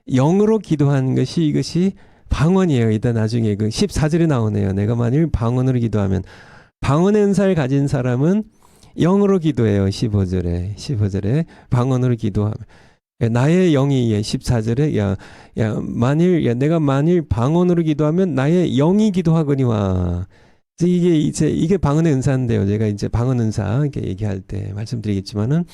영으로 기도한 것이 이것이 방언이에요. 이따 나중에 그 14절에 나오네요. 내가 만일 방언으로 기도하면, 방언의 은사를 가진 사람은 영으로 기도해요. 15절에 방언으로 기도하면 나의 영이 14절에 내가 만일 방언으로 기도하면 나의 영이 기도하거니와. 이게 방언의 은사인데요. 제가 이제 방언 은사 이렇게 얘기할 때 말씀드리겠지만은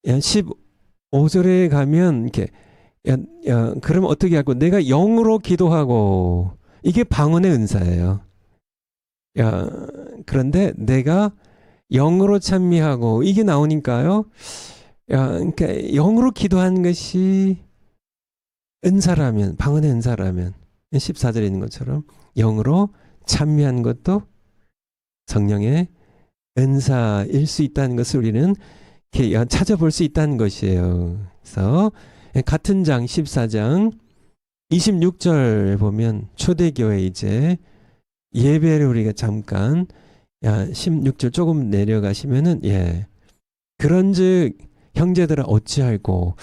15절에 가면 그러면 어떻게 하고 내가 영으로 기도하고, 이게 방언의 은사예요. 그런데 내가 영으로 찬미하고, 이게 나오니까요. 그러니까 영으로 기도한 것이 은사라면, 방언의 은사라면 14절에 있는 것처럼 영으로 찬미한 것도 성령의 은사일 수 있다는 것을 우리는 이렇게 찾아볼 수 있다는 것이에요. 그래서 같은 장 14장 26절 보면 초대교회 이제 예배를 우리가 잠깐 16절 조금 내려가시면은 그런즉 형제들아 어찌할꼬.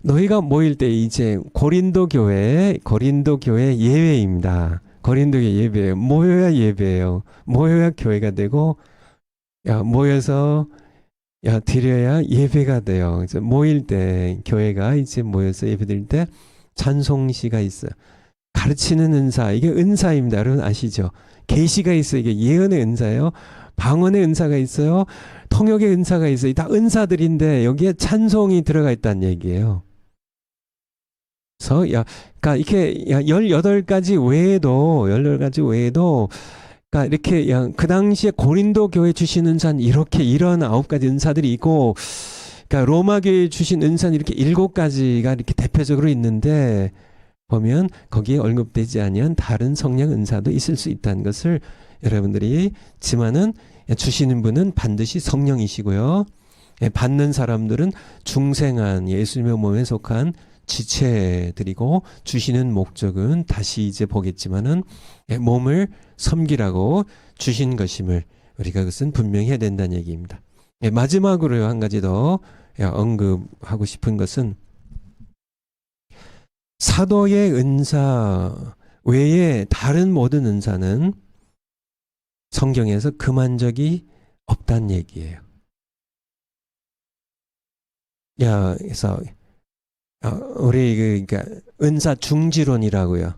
너희가 모일 때 이제 고린도 교회 예배입니다. 고린도 교회 예배예요. 모여야 예배예요. 모여야 교회가 되고 모여서 드려야 예배가 돼요. 그래서 모일 때 교회가 이제 모여서 예배드릴 때 찬송시가 있어요. 가르치는 은사, 이게 은사입니다. 여러분 아시죠? 계시가 있어요. 이게 예언의 은사예요. 방언의 은사가 있어요. 통역의 은사가 있어요. 다 은사들인데 여기에 찬송이 들어가 있다는 얘기예요. 그래서 그러니까 이렇게 18가지 외에도 그러니까 이렇게 그 당시에 고린도 교회 주신 은사는 이렇게 이런 9가지 은사들이 있고, 그러니까 로마 교회 주신 은사는 이렇게 7가지가 이렇게 대표적으로 있는데, 보면 거기에 언급되지 아니한 다른 성령 은사도 있을 수 있다는 것을 여러분들이 지만은, 주시는 분은 반드시 성령이시고요. 받는 사람들은 중생한 예수님의 몸에 속한 지체들이고, 주시는 목적은 다시 이제 보겠지만은 몸을 섬기라고 주신 것임을 우리가 그것은 분명히 해야 된다는 얘기입니다. 마지막으로 한 가지 더 언급하고 싶은 것은 사도의 은사 외에 다른 모든 은사는 성경에서 금한 적이 없다는 얘기예요. 그래서 우리 그러니까 은사 중지론이라고요.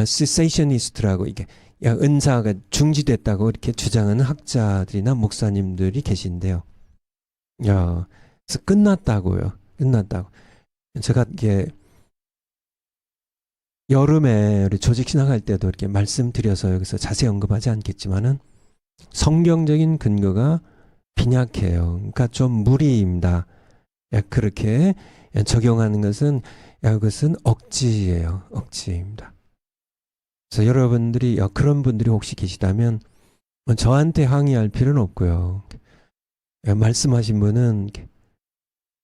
cessationist라고 이게 은사가 중지됐다고 이렇게 주장하는 학자들이나 목사님들이 계신데요. 그래서 끝났다고요. 끝났다고. 제가 이게 여름에 우리 조직 신학할 때도 이렇게 말씀드려서 여기서 자세히 언급하지 않겠지만은 성경적인 근거가 빈약해요. 그러니까 좀 무리입니다. 그렇게 적용하는 것은 그것은 억지예요. 억지입니다. 그래서 여러분들이 그런 분들이 혹시 계시다면 저한테 항의할 필요는 없고요. 말씀하신 분은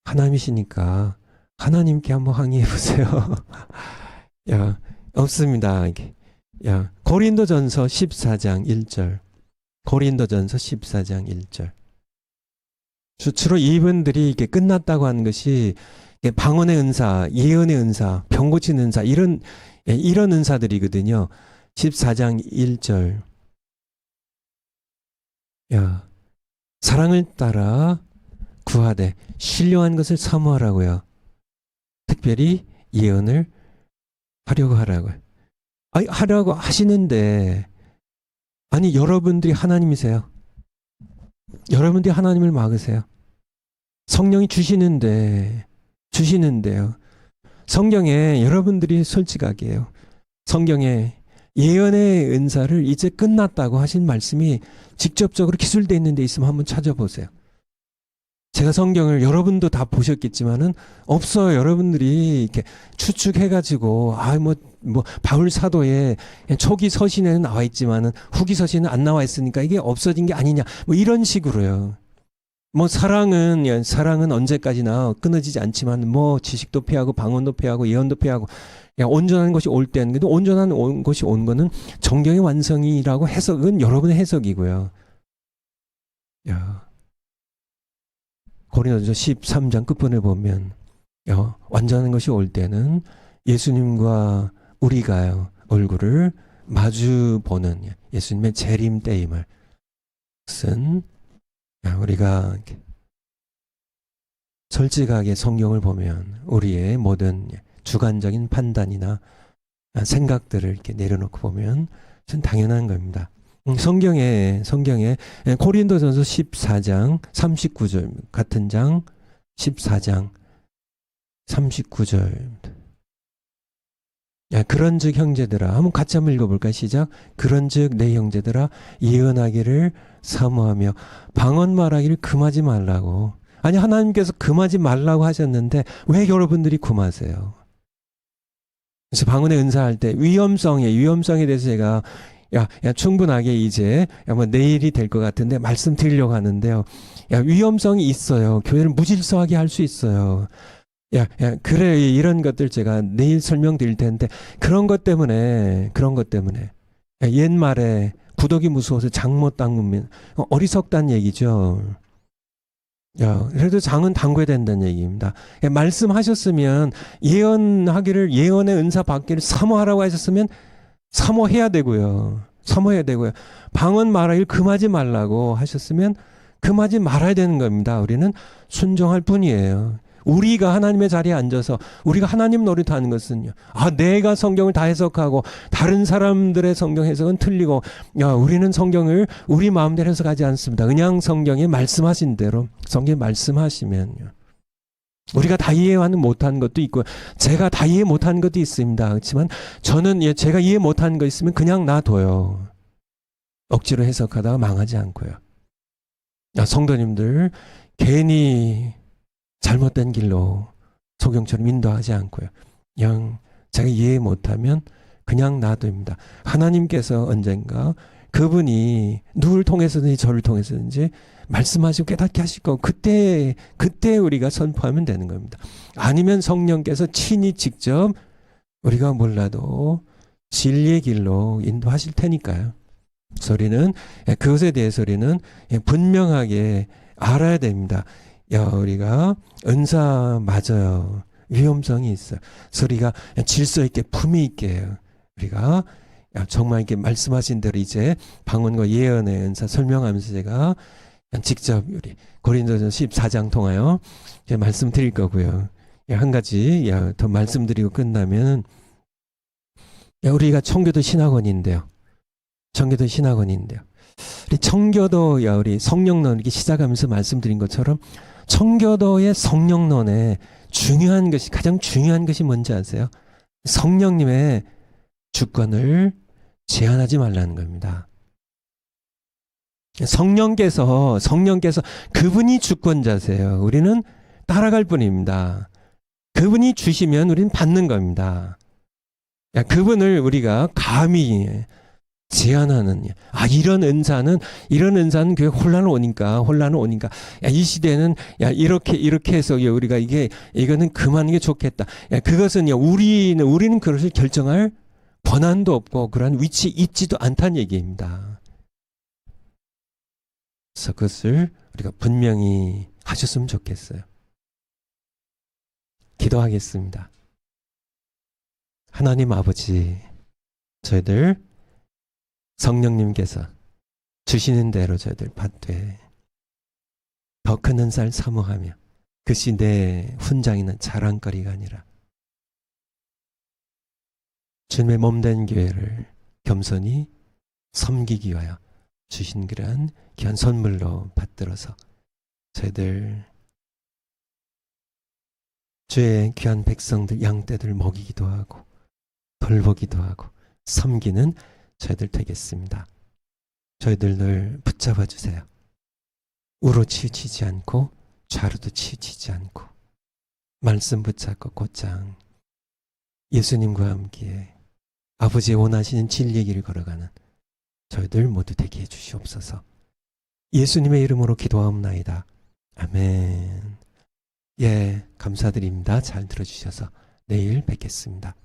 하나님이시니까 하나님께 한번 항의해 보세요. 없습니다. 고린도전서 14장 1절. 고린도전서 14장 1절. 주로 이분들이 이게 끝났다고 하는 것이 방언의 은사, 예언의 은사, 병 고치는 은사, 이런 은사들이거든요. 14장 1절. 사랑을 따라 구하되 신령한 것을 사모하라고요. 특별히 예언을 하려고 하라고요. 하려고 하시는데, 아니 여러분들이 하나님이세요. 여러분들이 하나님을 막으세요. 성령이 주시는데요. 성경에 여러분들이 솔직하게 해요. 성경에 예언의 은사를 이제 끝났다고 하신 말씀이 직접적으로 기술되어 있는 데 있으면 한번 찾아보세요. 제가 성경을 여러분도 다 보셨겠지만은 없어요. 여러분들이 이렇게 추측해가지고 바울 사도의 초기 서신에는 나와 있지만은 후기 서신은 안 나와 있으니까 이게 없어진 게 아니냐 이런 식으로요. 뭐 사랑은 언제까지나 끊어지지 않지만 뭐 지식도 패하고 방언도 패하고 예언도 패하고 온전한 것이 올 때는 근데 온전한 것이 온 거는 정경의 완성이라고 해석은 여러분의 해석이고요. 야, 고린도전서 13장 끝부분에 보면 완전한 것이 올 때는 예수님과 우리가 얼굴을 마주 보는 예수님의 재림 때임을 쓴 우리가 솔직하게 성경을 보면 우리의 모든 주관적인 판단이나 생각들을 이렇게 내려놓고 보면 전 당연한 겁니다. 성경에 고린도전서 14장 39절 같은 장 14장 39절 그런즉 형제들아 한번 같이 한번 읽어볼까요? 시작. 그런즉 내 형제들아 예언하기를 사모하며 방언 말하기를 금하지 말라고. 아니 하나님께서 금하지 말라고 하셨는데 왜 여러분들이 금하세요? 그래서 방언의 은사할 때 위험성에 대해서 제가 충분하게 이제 뭐 내일이 될 것 같은데 말씀드리려고 하는데요. 위험성이 있어요. 교회를 무질서하게 할 수 있어요. 그래 이런 것들 제가 내일 설명드릴 텐데 그런 것 때문에 옛말에 구더기 무서워서 장 못 담그면 어리석다는 얘기죠. 그래도 장은 담궈야 된다는 얘기입니다. 말씀하셨으면 예언의 은사 받기를 사모하라고 하셨으면 사모해야 되고요. 방언 말하기를 금하지 말라고 하셨으면 금하지 말아야 되는 겁니다. 우리는 순종할 뿐이에요. 우리가 하나님의 자리에 앉아서 우리가 하나님 노릇하는 것은요. 내가 성경을 다 해석하고 다른 사람들의 성경 해석은 틀리고 우리는 성경을 우리 마음대로 해석하지 않습니다. 그냥 성경에 말씀하신 대로 성경에 말씀하시면요. 우리가 다 이해하는 못한 것도 있고 제가 다 이해 못한 것도 있습니다. 그렇지만 저는 제가 이해 못한 거 있으면 그냥 놔둬요. 억지로 해석하다가 망하지 않고요. 성도님들 괜히 잘못된 길로 소경처럼 인도하지 않고요. 그냥 제가 이해 못하면 그냥 놔둡니다. 하나님께서 언젠가 그분이 누굴 통해서든지 저를 통해서든지 말씀하시고 깨닫게 하실 거고 그때 우리가 선포하면 되는 겁니다. 아니면 성령께서 친히 직접 우리가 몰라도 진리의 길로 인도하실 테니까요. 그것에 대해서 우리는 분명하게 알아야 됩니다. 우리가 은사 맞아요. 위험성이 있어요. 우리가 질서 있게 품위 있게 우리가 정말 이렇게 말씀하신 대로 이제 방언과 예언의 은사 설명하면서 제가 직접 우리 고린도전서 14장 통하여 말씀드릴 거고요. 한 가지 더 말씀드리고 끝나면 우리가 청교도 신학원인데요. 우리 청교도 우리 성령론 이렇게 시작하면서 말씀드린 것처럼 청교도의 성령론에 가장 중요한 것이 뭔지 아세요? 성령님의 주권을 제한하지 말라는 겁니다. 성령께서 그분이 주권자세요. 우리는 따라갈 뿐입니다. 그분이 주시면 우리는 받는 겁니다. 그분을 우리가 감히 제한하는 이런 은사는 교회 혼란을 오니까 이 시대는 이렇게 해서 우리가 이거는 그만하는 게 좋겠다. 그것은 우리는 그것을 결정할 권한도 없고 그러한 위치에 있지도 않다는 얘기입니다. 그래서 그것을 우리가 분명히 하셨으면 좋겠어요. 기도하겠습니다. 하나님 아버지, 저희들 성령님께서 주시는 대로 저희들 받되 더 큰 은사를 사모하며 그것이 내 훈장이나 자랑거리가 아니라 주님의 몸된 교회를 겸손히 섬기기 위하여 주신 그러한 귀한 선물로 받들어서 저희들 주의 귀한 백성들 양떼들 먹이기도 하고 돌보기도 하고 섬기는 저희들 되겠습니다. 저희들 늘 붙잡아 주세요. 우로 치우치지 않고 좌로도 치우치지 않고 말씀 붙잡고 곧장 예수님과 함께 아버지의 원하시는 진리의 길을 걸어가는 저희들 모두 되게 해주시옵소서. 예수님의 이름으로 기도하옵나이다. 아멘. 예, 감사드립니다. 잘 들어주셔서 내일 뵙겠습니다.